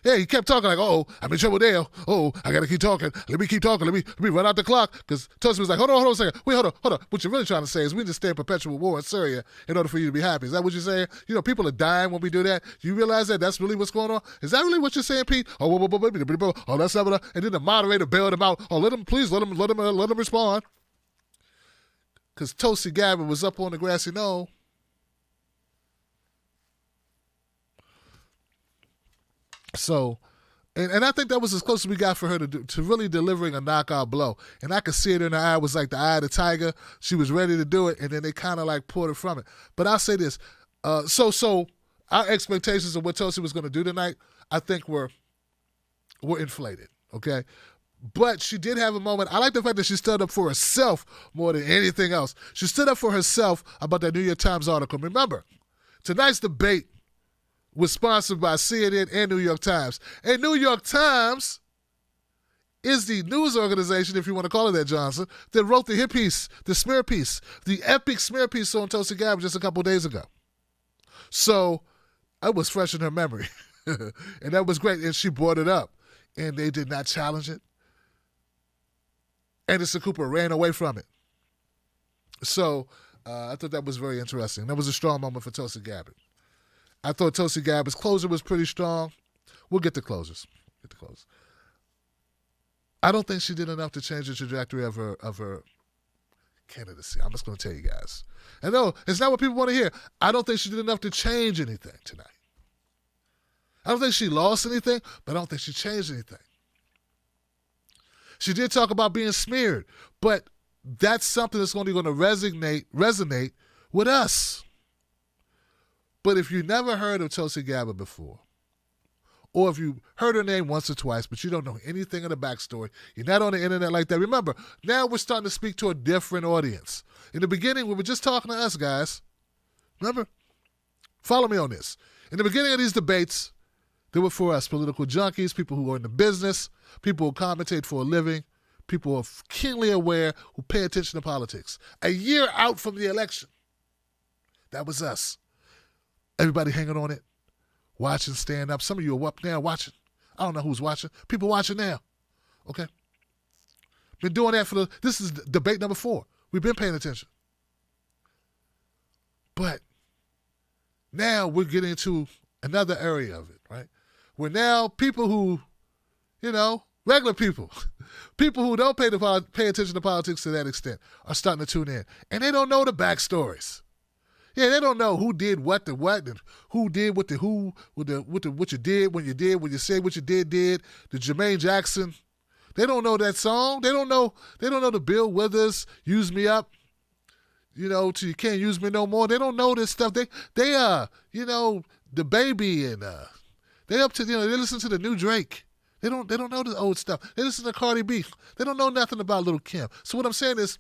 Yeah, he kept talking like, oh, I'm in trouble there. Oh, I got to keep talking. Let me keep talking. Let me run out the clock. Because Tulsi was like, hold on a second. Wait, hold on. What you're really trying to say is we just stay in perpetual war in Syria in order for you to be happy. Is that what you're saying? People are dying when we do that. Do you realize that that's really what's going on? Is that really what you're saying, Pete? Oh, that's not. And then the moderator bailed him out. Oh, let him respond. Because Tulsi Gabbard was up on the grassy knoll. So, and I think that was as close as we got for her to really delivering a knockout blow. And I could see it in her eye. It was like the eye of the tiger. She was ready to do it, and then they kind of like pulled it from it. But I'll say this. So our expectations of what Tulsi was going to do tonight, I think were inflated, okay? But she did have a moment. I like the fact that she stood up for herself more than anything else. She stood up for herself about that New York Times article. Remember, tonight's debate was sponsored by CNN and New York Times. And New York Times is the news organization, if you want to call it that, Johnson, that wrote the hit piece, the smear piece, the epic smear piece on Tulsi Gabbard just a couple days ago. So I was fresh in her memory. And that was great. And she brought it up. And they did not challenge it. Anderson Cooper ran away from it. So I thought that was very interesting. That was a strong moment for Tulsi Gabbard. I thought Tulsi Gabbard's closer was pretty strong. We'll get to closers. I don't think she did enough to change the trajectory of her candidacy. I'm just going to tell you guys. And no, it's not what people want to hear. I don't think she did enough to change anything tonight. I don't think she lost anything, but I don't think she changed anything. She did talk about being smeared, but that's something that's only going to resonate with us. But if you never heard of Tulsi Gabbard before, or if you heard her name once or twice, but you don't know anything of the backstory, you're not on the internet like that, remember, now we're starting to speak to a different audience. In the beginning, we were just talking to us, guys. Remember? Follow me on this. In the beginning of these debates, they were for us, political junkies, people who are in the business, people who commentate for a living, people who are keenly aware, who pay attention to politics. A year out from the election, that was us. Everybody hanging on it, watching, stand up. Some of you are up now watching. I don't know who's watching. People watching now. Okay? Been doing that this is debate number 4. We've been paying attention. But now we're getting into another area of it, right? Where now people who, regular people, people who don't pay attention to politics to that extent are starting to tune in. And they don't know the backstories. Yeah, they don't know who did what to what and who did what to who, what you did, when you said what you did, the Jermaine Jackson. They don't know that song. They don't know the Bill Withers, Use Me Up, till you can't use me no more. They don't know this stuff. They the baby and they up to, they listen to the new Drake. They don't know the old stuff. They listen to Cardi B. They don't know nothing about Lil' Kim. So what I'm saying is,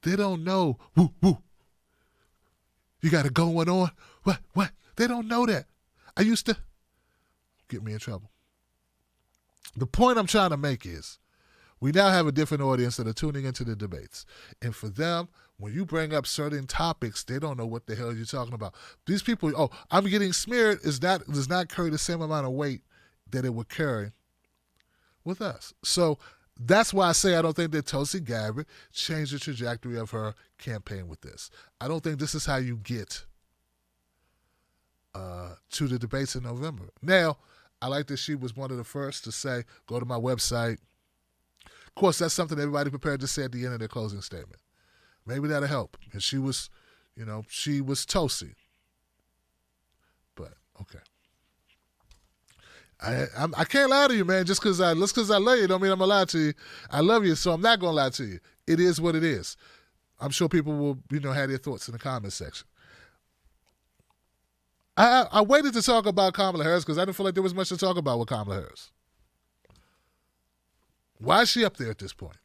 they don't know, woo, you got it going on. What? They don't know that. I used to get me in trouble. The point I'm trying to make is we now have a different audience that are tuning into the debates. And for them, when you bring up certain topics, they don't know what the hell you're talking about. These people, I'm getting smeared, does not carry the same amount of weight that it would carry with us. So that's why I say I don't think that Tulsi Gabbard changed the trajectory of her campaign with this. I don't think this is how you get to the debates in November. Now, I like that she was one of the first to say, go to my website. Of course, that's something everybody prepared to say at the end of their closing statement. Maybe that'll help. And she was, she was Tulsi. But, okay. I can't lie to you, man. Just because I love you don't mean I'm going to lie to you. I love you, so I'm not going to lie to you. It is what it is. I'm sure people will, have their thoughts in the comment section. I waited to talk about Kamala Harris because I didn't feel like there was much to talk about with Kamala Harris. Why is she up there at this point?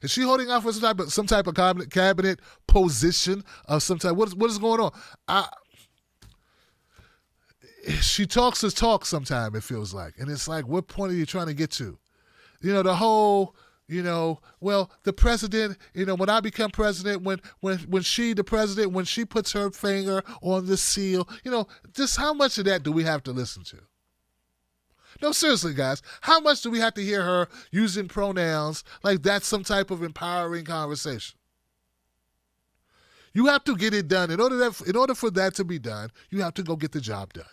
Is she holding out for some type of cabinet position of some type? What is going on? She talks this talk sometime, it feels like. And it's like, what point are you trying to get to? The whole, the president, when I become president, when she, the president, when she puts her finger on the seal, just how much of that do we have to listen to? No, seriously, guys, how much do we have to hear her using pronouns like that's some type of empowering conversation? You have to get it done. In order for that to be done, you have to go get the job done.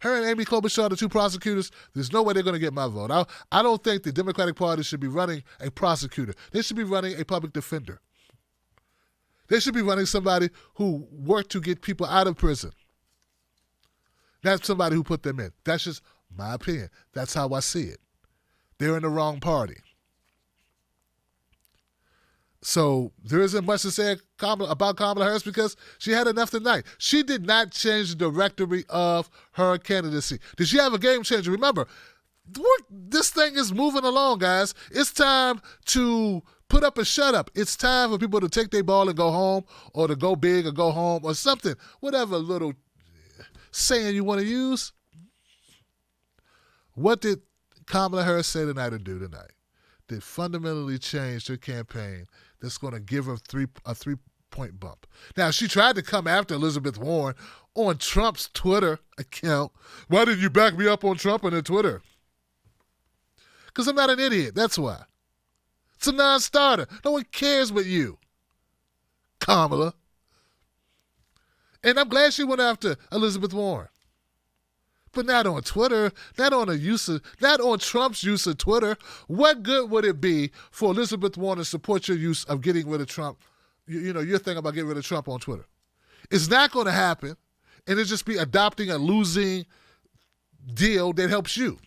Her and Amy Klobuchar, the 2 prosecutors, there's no way they're going to get my vote. I don't think the Democratic Party should be running a prosecutor. They should be running a public defender. They should be running somebody who worked to get people out of prison. Not somebody who put them in. That's just my opinion. That's how I see it. They're in the wrong party. So there isn't much to say about Kamala Harris because she had enough tonight. She did not change the directory of her candidacy. Did she have a game changer? Remember, this thing is moving along, guys. It's time to Put up a shut up. It's time for people to take their ball and go home, or to go big or go home, or something. Whatever little saying you want to use. What did Kamala Harris say tonight or do tonight that fundamentally changed her campaign that's going to give her a three-point bump? Now, she tried to come after Elizabeth Warren on Trump's Twitter account. Why didn't you back me up on Trump on Twitter? Because I'm not an idiot. That's why. It's a non-starter. No one cares but you, Kamala. And I'm glad she went after Elizabeth Warren. But not on Twitter, not on Trump's use of Twitter. What good would it be for Elizabeth Warren to support your use of getting rid of Trump, your thing about getting rid of Trump on Twitter? It's not going to happen, and it'll just be adopting a losing deal that helps you.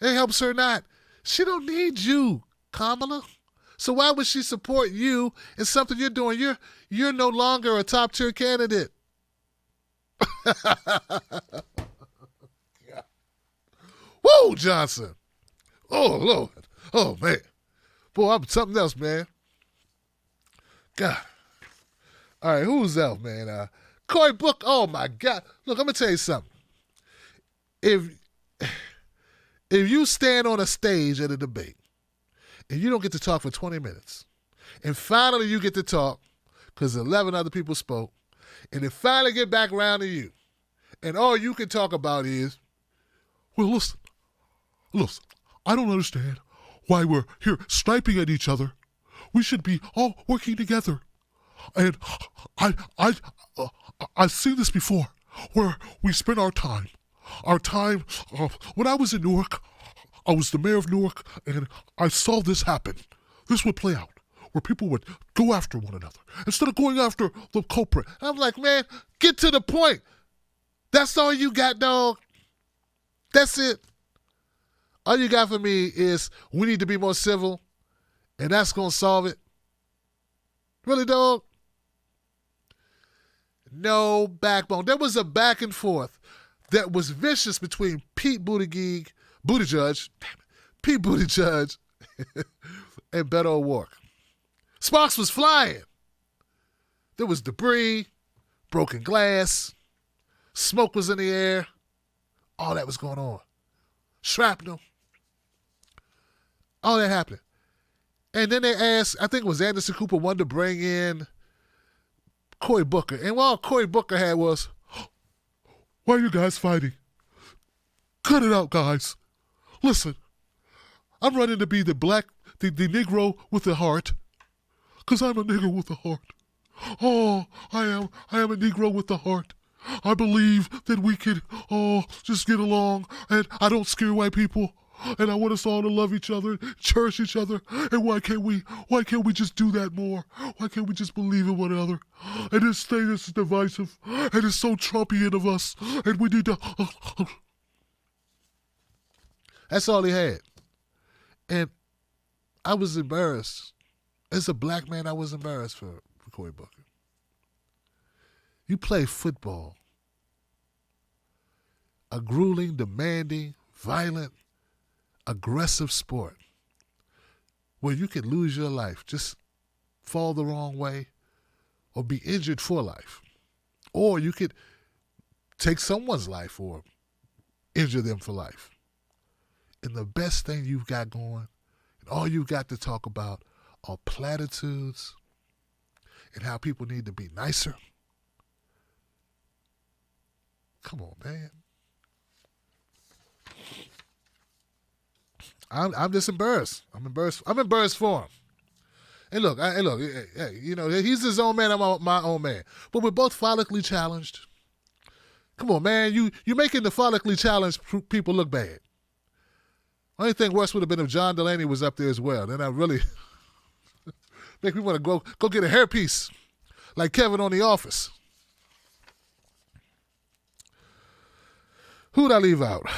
It helps her not. She don't need you, Kamala. So why would she support you in something you're doing? You're no longer a top-tier candidate. Whoa, Johnson. Oh, Lord. Oh, man. Boy, I'm something else, man. God. All right, who's else, man? Cory Booker. Oh, my God. Look, I'm going to tell you something. If you stand on a stage at a debate and you don't get to talk for 20 minutes, and finally you get to talk because 11 other people spoke, and then finally get back around to you, and all you can talk about is, well, listen, I don't understand why we're here sniping at each other. We should be all working together. And I've seen this before, where we spend our time, when I was in Newark, I was the mayor of Newark, and I saw this happen. This would play out, where people would go after one another instead of going after the culprit. And I'm like, man, get to the point. That's all you got, dog. That's it. All you got for me is we need to be more civil, and that's going to solve it. Really, dog? No backbone. There was a back and forth that was vicious between Pete Buttigieg, and Beto O'Rourke. Sparks was flying. There was debris, broken glass, smoke was in the air. All that was going on. Shrapnel. All that happened. And then they asked, I think it was Anderson Cooper wanted to bring in Cory Booker. And all Cory Booker had was, why are you guys fighting? Cut it out, guys. Listen, I'm running to be the Negro with the heart, because I'm a nigger with a heart. Oh, I am a Negro with the heart. I believe that we can just get along, and I don't scare white people, and I want us all to love each other, cherish each other, and why can't we just do that more? Why can't we just believe in one another? And this thing is divisive, and it's so Trumpian of us, and we need to... That's all he had. And I was embarrassed. As a black man, I was embarrassed for Cory Booker. You play football, a grueling, demanding, violent, aggressive sport where you could lose your life, just fall the wrong way, or be injured for life. Or you could take someone's life or injure them for life. And the best thing you've got going, and all you've got to talk about, are platitudes and how people need to be nicer. Come on, man. I'm just embarrassed. I'm embarrassed for him. And look, he's his own man. I'm my own man. But we're both follically challenged. Come on, man. You're making the follically challenged people look bad. Only thing worse would have been if John Delaney was up there as well. Then I really make me want to go get a hairpiece like Kevin on The Office. Who'd I leave out?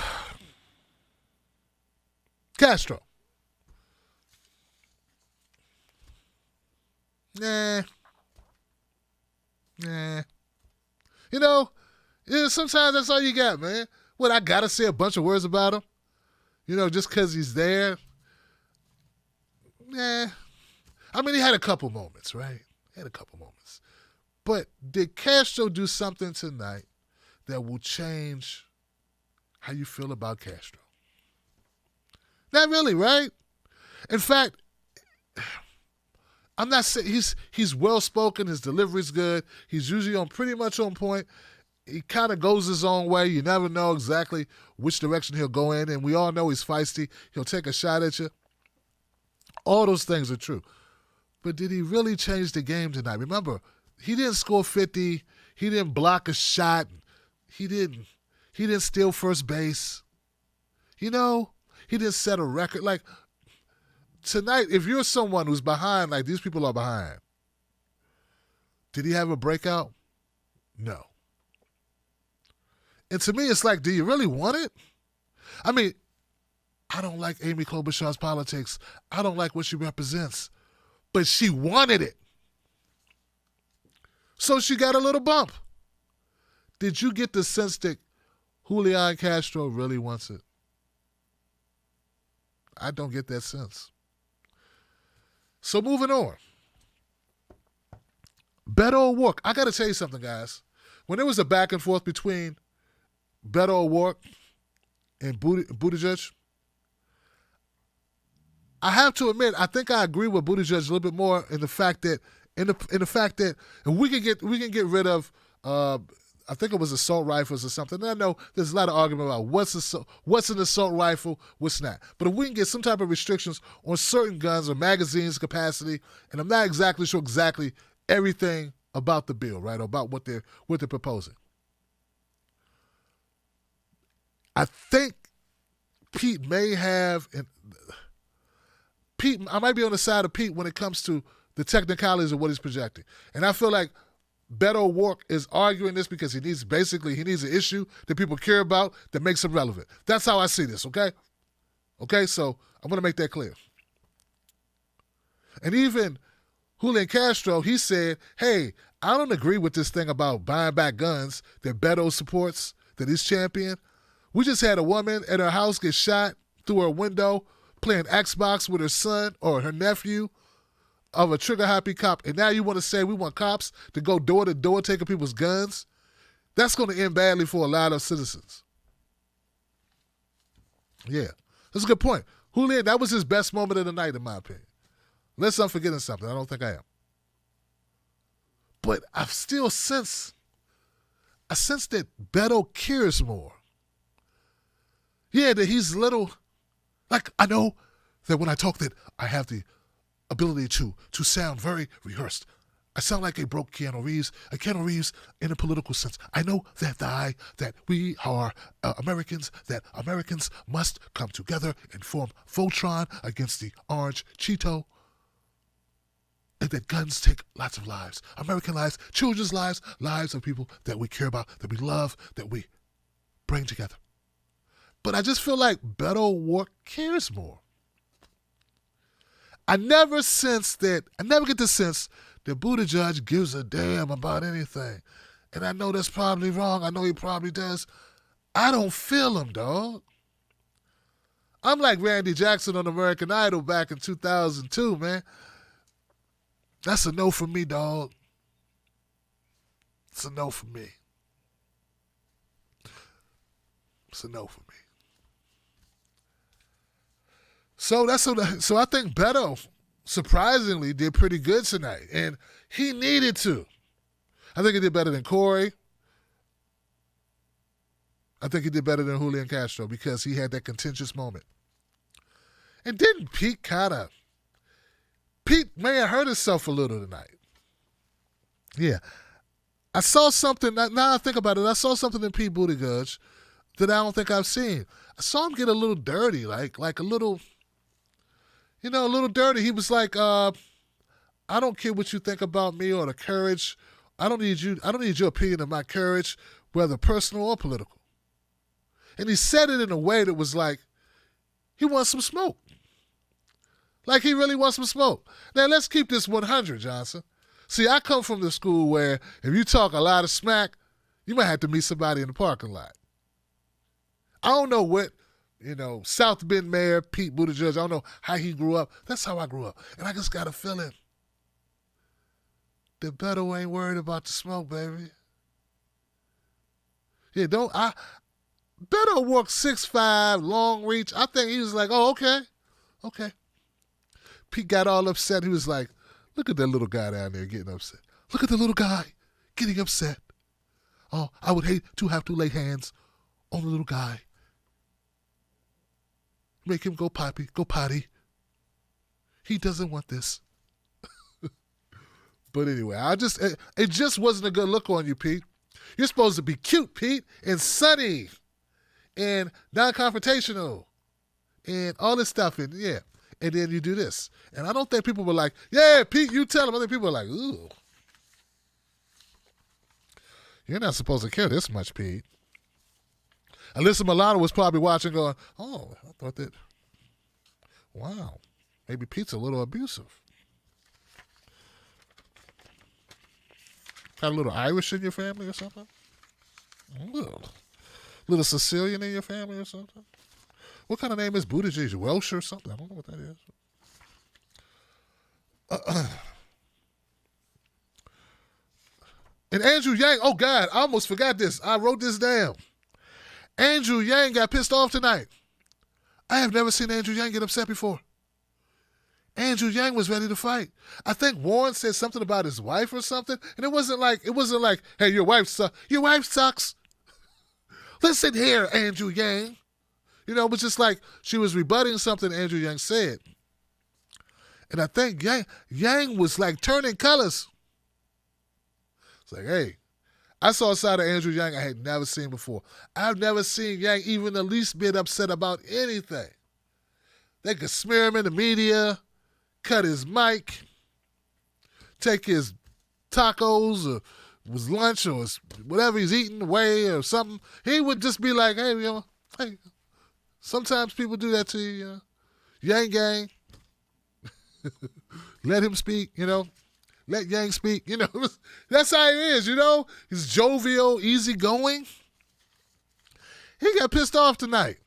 Castro. Nah. Sometimes that's all you got, man. What, I gotta say a bunch of words about him? Just because he's there? Nah. I mean, he had a couple moments, right? He had a couple moments. But did Castro do something tonight that will change how you feel about Castro? Not really, right? In fact, I'm not saying he's well spoken. His delivery's good. He's usually pretty much on point. He kind of goes his own way. You never know exactly which direction he'll go in, and we all know he's feisty. He'll take a shot at you. All those things are true. But did he really change the game tonight? Remember, he didn't score 50. He didn't block a shot. He didn't steal first base. You know, he didn't set a record. Like, tonight, if you're someone who's behind, like these people are behind, did he have a breakout? No. And to me, it's like, do you really want it? I mean, I don't like Amy Klobuchar's politics. I don't like what she represents. But she wanted it. So she got a little bump. Did you get the sense that Julian Castro really wants it? I don't get that sense. So moving on. Beto O'Rourke. I got to tell you something, guys. When there was a back and forth between Beto O'Rourke and Buttigieg, I have to admit, I think I agree with Buttigieg a little bit more in the fact that, and we can get rid of, I think it was assault rifles or something. And I know there's a lot of argument about what's an assault rifle, what's not. But if we can get some type of restrictions on certain guns or magazines capacity, and I'm not exactly sure everything about the bill, right, or about what they're proposing. I think Pete may have, I might be on the side of Pete when it comes to the technicalities of what he's projecting. And I feel like Beto O'Rourke is arguing this because he needs an issue that people care about that makes him relevant. That's how I see this, okay? Okay, so I'm going to make that clear. And even Julian Castro, he said, hey, I don't agree with this thing about buying back guns that Beto supports, that he's championed. We just had a woman at her house get shot through her window playing Xbox with her son or her nephew of a trigger-happy cop, and now you want to say we want cops to go door to door taking people's guns? That's going to end badly for a lot of citizens. Yeah, that's a good point. Julian, that was his best moment of the night, in my opinion. Unless I'm forgetting something. I don't think I am. But I sense that Beto cares more. Yeah, that he's little. Like, I know that when I talk that I have the ability to sound very rehearsed. I sound like a broke Keanu Reeves in a political sense. I know that we are Americans, that Americans must come together and form Voltron against the orange Cheeto, and that guns take lots of lives. American lives, children's lives, lives of people that we care about, that we love, that we bring together. But I just feel like Beto O'Rourke cares more. I never get the sense that Buttigieg gives a damn about anything. And I know that's probably wrong. I know he probably does. I don't feel him, dog. I'm like Randy Jackson on American Idol back in 2002, man. That's a no for me, dog. It's a no for me. It's a no for me. So I think Beto surprisingly did pretty good tonight, and he needed to. I think he did better than Corey. I think he did better than Julian Castro because he had that contentious moment. And didn't Pete may have hurt himself a little tonight. Yeah. I saw something, now I think about it, I saw something in Pete Buttigieg that I don't think I've seen. I saw him get a little dirty, like a little... a little dirty. He was like, I don't care what you think about me or the courage. I don't need your opinion of my courage, whether personal or political. And he said it in a way that was like, he wants some smoke. Like he really wants some smoke. Now let's keep this 100, Johnson. See, I come from the school where if you talk a lot of smack, you might have to meet somebody in the parking lot. I don't know what South Bend Mayor Pete Buttigieg. I don't know how he grew up. That's how I grew up. And I just got a feeling that Beto ain't worried about the smoke, baby. Yeah, Beto walked 6'5", long reach. I think he was like, oh, okay. Pete got all upset. He was like, look at that little guy down there getting upset. Look at the little guy getting upset. Oh, I would hate to have to lay hands on the little guy. Make him go potty. He doesn't want this. But anyway, it just wasn't a good look on you, Pete. You're supposed to be cute, Pete, and sunny, and non-confrontational, and all this stuff, and yeah. And then you do this. And I don't think people were like, yeah, Pete, you tell him. I think people were like, ooh. You're not supposed to care this much, Pete. Alyssa Milano was probably watching going, oh, I thought that, wow, maybe Pete's a little abusive. Got a little Irish in your family or something? Little Sicilian in your family or something? What kind of name is Buttigieg? Welsh or something? I don't know what that is. And Andrew Yang, oh God, I almost forgot this. I wrote this down. Andrew Yang got pissed off tonight. I have never seen Andrew Yang get upset before. Andrew Yang was ready to fight. I think Warren said something about his wife or something, and it wasn't like, hey, your wife sucks. Listen here, Andrew Yang. It was just like she was rebutting something Andrew Yang said. And I think Yang was like turning colors. It's like, hey, I saw a side of Andrew Yang I had never seen before. I've never seen Yang even the least bit upset about anything. They could smear him in the media, cut his mic, take his tacos or his lunch or whatever he's eating away or something. He would just be like, hey, hey, sometimes people do that to you, Yang Gang. Let him speak, Let Yang speak, That's how he is, He's jovial, easygoing. He got pissed off tonight.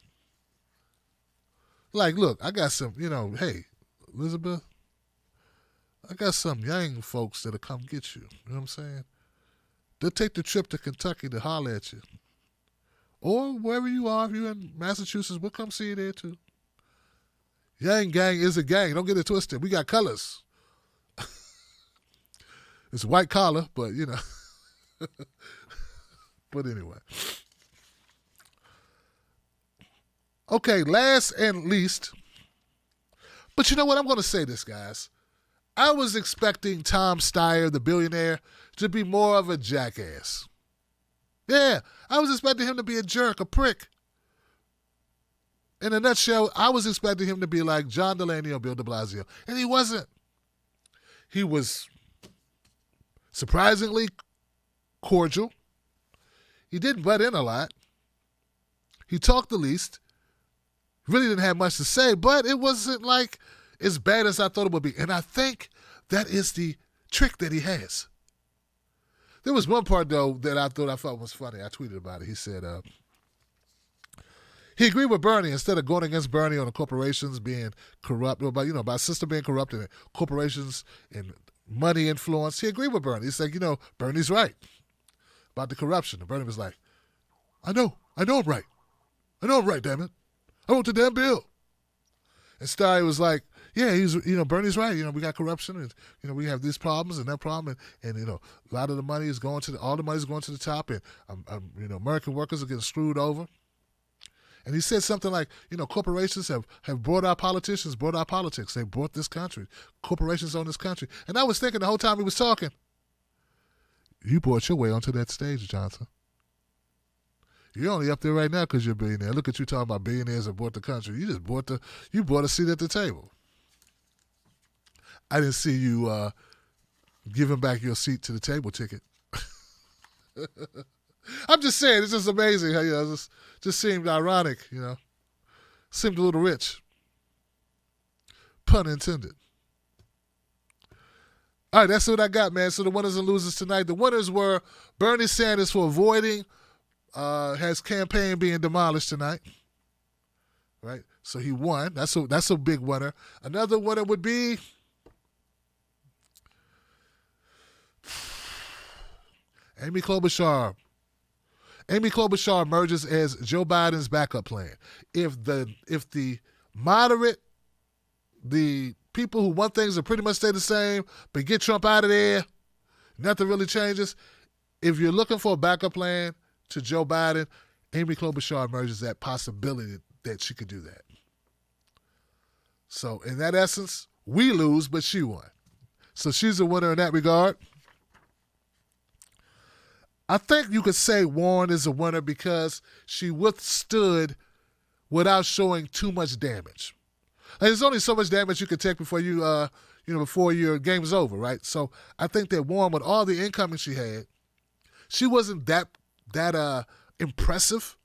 Like, look, I got some, hey, Elizabeth, I got some Yang folks that'll come get you. You know what I'm saying? They'll take the trip to Kentucky to holler at you. Or wherever you are, if you're in Massachusetts, we'll come see you there too. Yang Gang is a gang. Don't get it twisted. We got colors. It's white collar, but But anyway. Okay, last and least. But you know what? I'm going to say this, guys. I was expecting Tom Steyer, the billionaire, to be more of a jackass. Yeah, I was expecting him to be a jerk, a prick. In a nutshell, I was expecting him to be like John Delaney or Bill de Blasio. And he wasn't. He was surprisingly cordial. He didn't butt in a lot. He talked the least. Really didn't have much to say, but it wasn't like as bad as I thought it would be. And I think that is the trick that he has. There was one part, though, that I thought was funny. I tweeted about it. He said he agreed with Bernie instead of going against Bernie on the corporations being corrupt, about system being corrupted and corporations and money influence. He agreed with Bernie. He's like, Bernie's right about the corruption. And Bernie was like, I know I'm right. I know I'm right, damn it. I wrote the damn bill. And Steyer was like, yeah, Bernie's right. We got corruption and, we have these problems and that problem. And a lot of the money is all the money is going to the top and, American workers are getting screwed over. And he said something like, corporations have brought our politicians, brought our politics. They brought this country. Corporations own this country. And I was thinking the whole time he was talking, you brought your way onto that stage, Johnson. You're only up there right now because you're a billionaire. Look at you talking about billionaires that bought the country. You just bought a seat at the table. I didn't see you giving back your seat to the table ticket. I'm just saying, it's just amazing how it just seemed ironic, Seemed a little rich. Pun intended. All right, that's what I got, man. So the winners and losers tonight. The winners were Bernie Sanders for avoiding his campaign being demolished tonight. right? So he won. That's a big winner. Another winner would be Amy Klobuchar. Amy Klobuchar emerges as Joe Biden's backup plan. If the moderate, the people who want things to pretty much stay the same, but get Trump out of there, nothing really changes. If you're looking for a backup plan to Joe Biden, Amy Klobuchar emerges that possibility that she could do that. So in that essence, we lose, but she won. So she's a winner in that regard. I think you could say Warren is a winner because she withstood without showing too much damage. Like, there's only so much damage you can take before before your game is over, right? So I think that Warren, with all the incoming she had, she wasn't that impressive,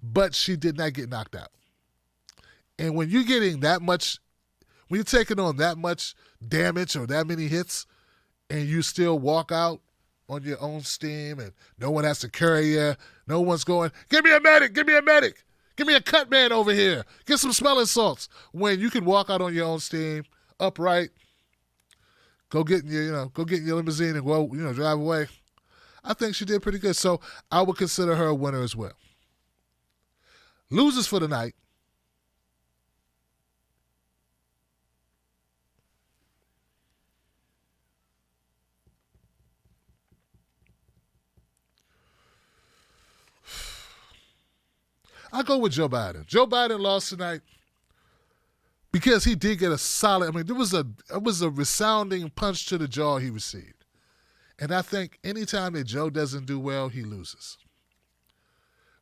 but she did not get knocked out. And when you're getting that much, when you're taking on that much damage or that many hits, and you still walk out on your own steam and no one has to carry you, no one's going, give me a medic, give me a medic, give me a cut man over here, get some smelling salts. When you can walk out on your own steam, upright, go get in your limousine and go, drive away. I think she did pretty good. So I would consider her a winner as well. Losers for the night. I go with Joe Biden. Joe Biden lost tonight because he did get a solid. It was a resounding punch to the jaw he received, and I think anytime that Joe doesn't do well, he loses.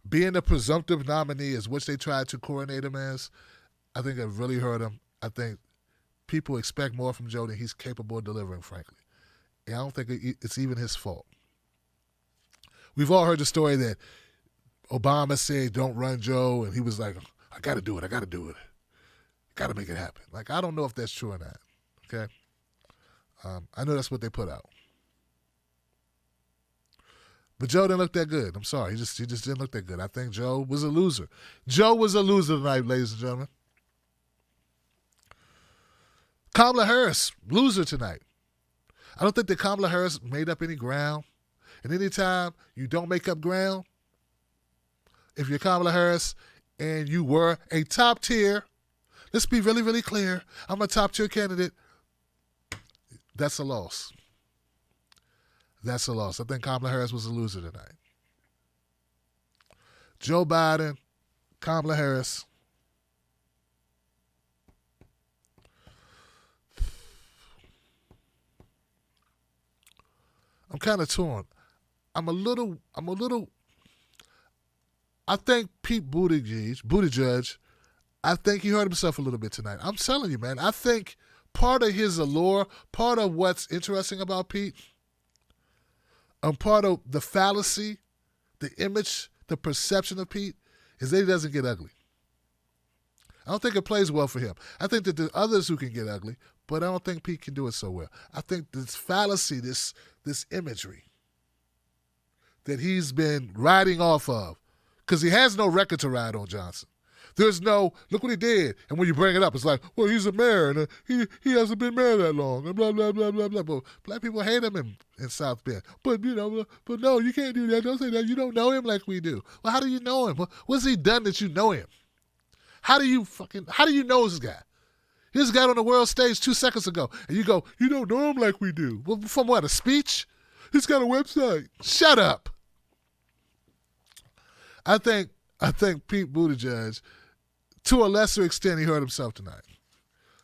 Being a presumptive nominee, is which they tried to coronate him as, I think it really hurt him. I think people expect more from Joe than he's capable of delivering, frankly. And I don't think it's even his fault. We've all heard the story that Obama said, don't run Joe, and he was like, I got to do it. I got to make it happen. Like, I don't know if that's true or not, okay? I know that's what they put out. But Joe didn't look that good. I'm sorry. He just didn't look that good. I think Joe was a loser. Joe was a loser tonight, ladies and gentlemen. Kamala Harris, loser tonight. I don't think that Kamala Harris made up any ground. And anytime you don't make up ground, if you're Kamala Harris and you were a top tier, let's be really, really clear, I'm a top tier candidate, that's a loss. That's a loss. I think Kamala Harris was a loser tonight. Joe Biden, Kamala Harris. I'm kind of torn. I think Pete Buttigieg, I think he hurt himself a little bit tonight. I'm telling you, man. I think part of his allure, part of what's interesting about Pete, and part of the fallacy, the image, the perception of Pete, is that he doesn't get ugly. I don't think it plays well for him. I think that there are others who can get ugly, but I don't think Pete can do it so well. I think this fallacy, this imagery that he's been riding off of, because he has no record to ride on Johnson. There's no, look what he did. And when you bring it up, it's like, well, he's a mayor, and he hasn't been mayor that long, and blah, blah, blah, blah, blah. But black people hate him in South Bend. But no, you can't do that. Don't say that. You don't know him like we do. Well, how do you know him? What's he done that you know him? How do you know this guy? This guy on the world stage 2 seconds ago, and you go, you don't know him like we do. Well, from what, a speech? He's got a website. Shut up. I think Pete Buttigieg, to a lesser extent, he hurt himself tonight,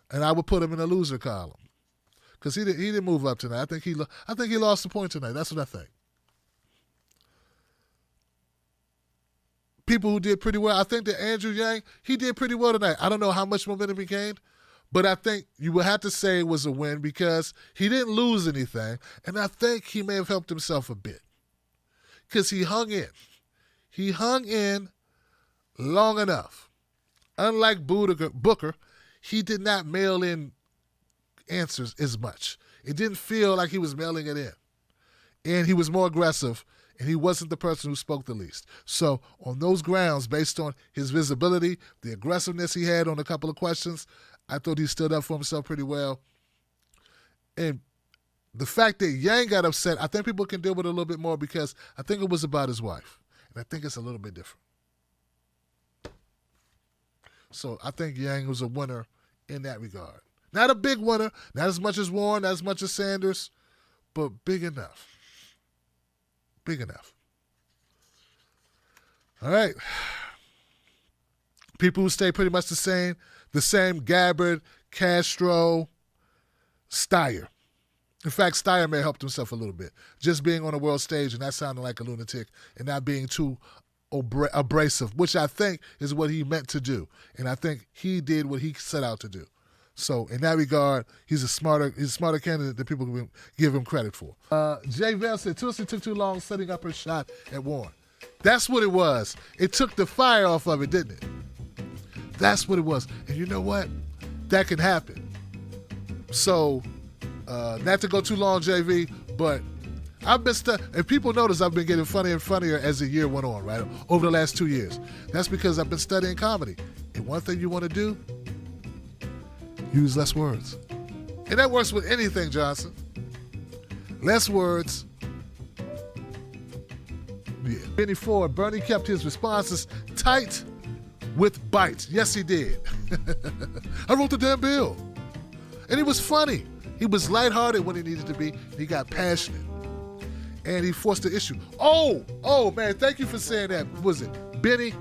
and I would put him in the loser column because he didn't move up tonight. I think he lost the point tonight. That's what I think. People who did pretty well, I think that Andrew Yang, he did pretty well tonight. I don't know how much momentum he gained, but I think you would have to say it was a win because he didn't lose anything, and I think he may have helped himself a bit because he hung in. He hung in long enough. Unlike Booker, he did not mail in answers as much. It didn't feel like he was mailing it in. And he was more aggressive and he wasn't the person who spoke the least. So on those grounds, based on his visibility, the aggressiveness he had on a couple of questions, I thought he stood up for himself pretty well. And the fact that Yang got upset, I think people can deal with it a little bit more because I think it was about his wife. And I think it's a little bit different. So I think Yang was a winner in that regard. Not a big winner, not as much as Warren, not as much as Sanders, but big enough. Big enough. All right. People who stay pretty much the same, Gabbard, Castro, Steyer. In fact, Steyer may have helped himself a little bit. Just being on a world stage and not sounding like a lunatic and not being too abrasive, which I think is what he meant to do. And I think he did what he set out to do. So in that regard, he's a smarter candidate than people can give him credit for. Jay Vale said, Tulsi took too long setting up her shot at Warren. That's what it was. It took the fire off of it, didn't it? That's what it was. And you know what? That can happen. So, not to go too long, JV, but I've been and people notice I've been getting funnier and funnier as the year went on, right? Over the last 2 years. That's because I've been studying comedy. And one thing you want to do, use less words. And that works with anything, Johnson. Less words. Yeah. Benny Ford, Bernie kept his responses tight with bites. Yes, he did. I wrote the damn bill. And he was funny. He was lighthearted when he needed to be. He got passionate. And he forced the issue. Oh, man, thank you for saying that. What was it Benny?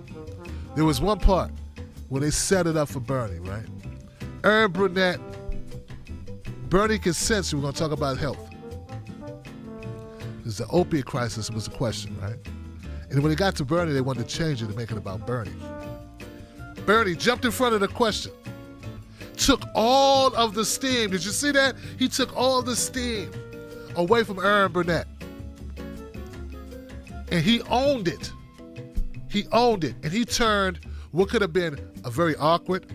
There was one part where they set it up for Bernie, right? Aaron Brunette, Bernie can sense we're going to talk about health. Because the opiate crisis was a question, right? And when it got to Bernie, they wanted to change it to make it about Bernie. Bernie jumped in front of the question. Took all of the steam. Did you see that? He took all the steam away from Aaron Burnett. And he owned it. He owned it. And he turned what could have been a very awkward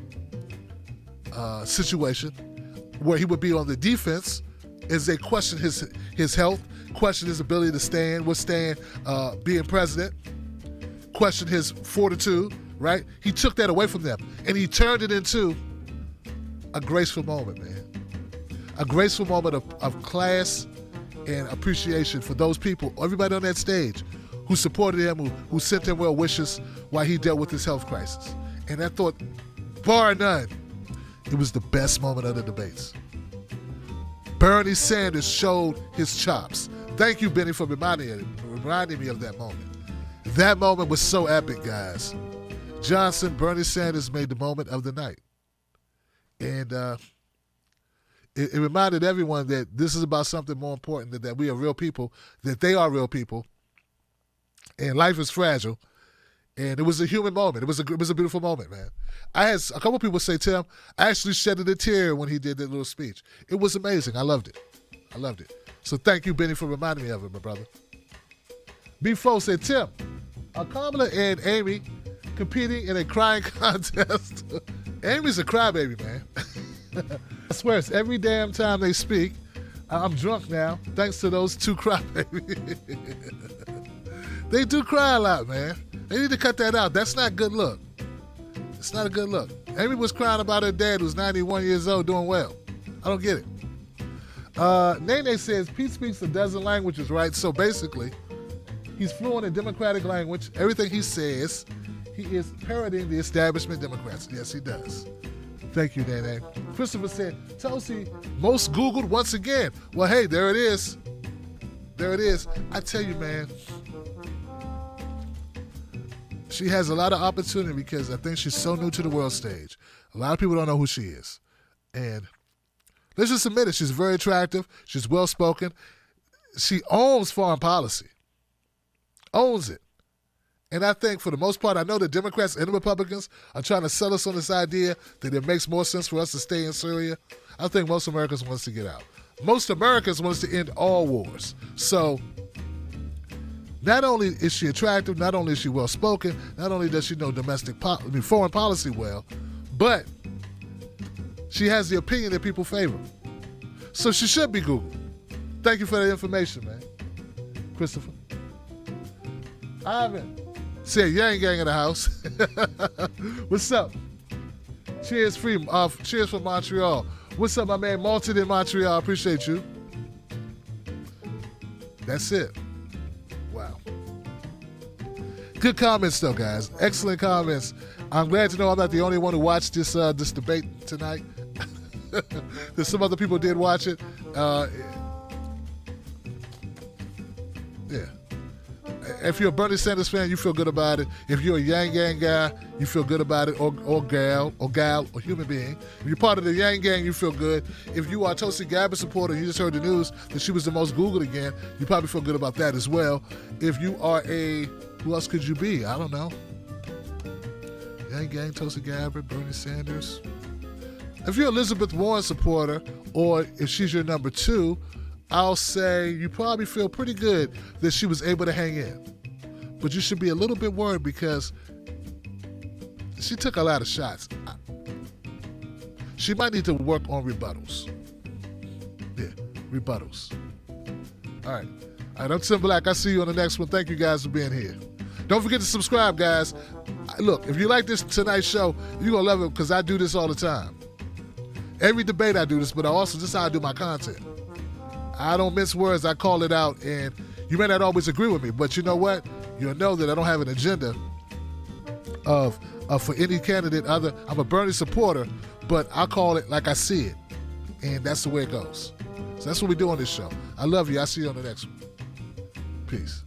situation where he would be on the defense as they question his health, question his ability to withstand being president, question his fortitude, right? He took that away from them and he turned it into a graceful moment, man. A graceful moment of class and appreciation for those people, everybody on that stage who supported him, who sent him well wishes while he dealt with his health crisis. And I thought, bar none, it was the best moment of the debates. Bernie Sanders showed his chops. Thank you, Benny, for reminding me of that moment. That moment was so epic, guys. Bernie Sanders made the moment of the night. And it reminded everyone that this is about something more important, that we are real people, that they are real people, and life is fragile. And it was a human moment. It was a beautiful moment, man. I had a couple people say, Tim, I actually shedded a tear when he did that little speech. It was amazing. I loved it. So thank you, Benny, for reminding me of it, my brother. B4 said, Tim, are Kamala and Amy competing in a crying contest? Amy's a crybaby, man. I swear, it's every damn time they speak. I'm drunk now, thanks to those two crybabies. They do cry a lot, man. They need to cut that out. That's not a good look. It's not a good look. Amy was crying about her dad who's 91 years old doing well. I don't get it. Nene says Pete speaks a dozen languages, right? So basically, he's fluent in Democratic language. Everything he says, he is parodying the establishment Democrats. Yes, he does. Thank you, Nene. Christopher said, Tulsi, most Googled once again. Well, hey, there it is. There it is. I tell you, man, she has a lot of opportunity because I think she's so new to the world stage. A lot of people don't know who she is. And let's just admit it. She's very attractive. She's well-spoken. She owns foreign policy. Owns it. And I think for the most part, I know the Democrats and the Republicans are trying to sell us on this idea that it makes more sense for us to stay in Syria. I think most Americans want us to get out. Most Americans want us to end all wars. So not only is she attractive, not only is she well-spoken, not only does she know foreign policy well, but she has the opinion that people favor. So she should be Googled. Thank you for that information, man. Christopher. Ivan. Say Yang Gang in the house. What's up? Cheers from Montreal. What's up, my man Malton in Montreal? Appreciate you. That's it. Wow. Good comments though, guys. Excellent comments. I'm glad to know I'm not the only one who watched this debate tonight. There's some other people did watch it. Yeah. If you're a Bernie Sanders fan, you feel good about it. If you're a Yang Gang guy, you feel good about it, or gal, or human being. If you're part of the Yang Gang, you feel good. If you are a Tulsi Gabbard supporter and you just heard the news that she was the most Googled again, you probably feel good about that as well. If you are who else could you be? I don't know. Yang Gang, Tulsi Gabbard, Bernie Sanders. If you're Elizabeth Warren supporter, or if she's your number 2, I'll say you probably feel pretty good that she was able to hang in. But you should be a little bit worried because she took a lot of shots. She might need to work on rebuttals. Yeah, rebuttals. All right, I'm Tim Black. I'll see you on the next one. Thank you guys for being here. Don't forget to subscribe, guys. Look, if you like tonight's show, you're going to love it because I do this all the time. Every debate I do this, but this is how I do my content. I don't mince words. I call it out, and you may not always agree with me, but you know what? You'll know that I don't have an agenda of for any candidate other. I'm a Bernie supporter, but I call it like I see it, and that's the way it goes. So that's what we do on this show. I love you. I'll see you on the next one. Peace.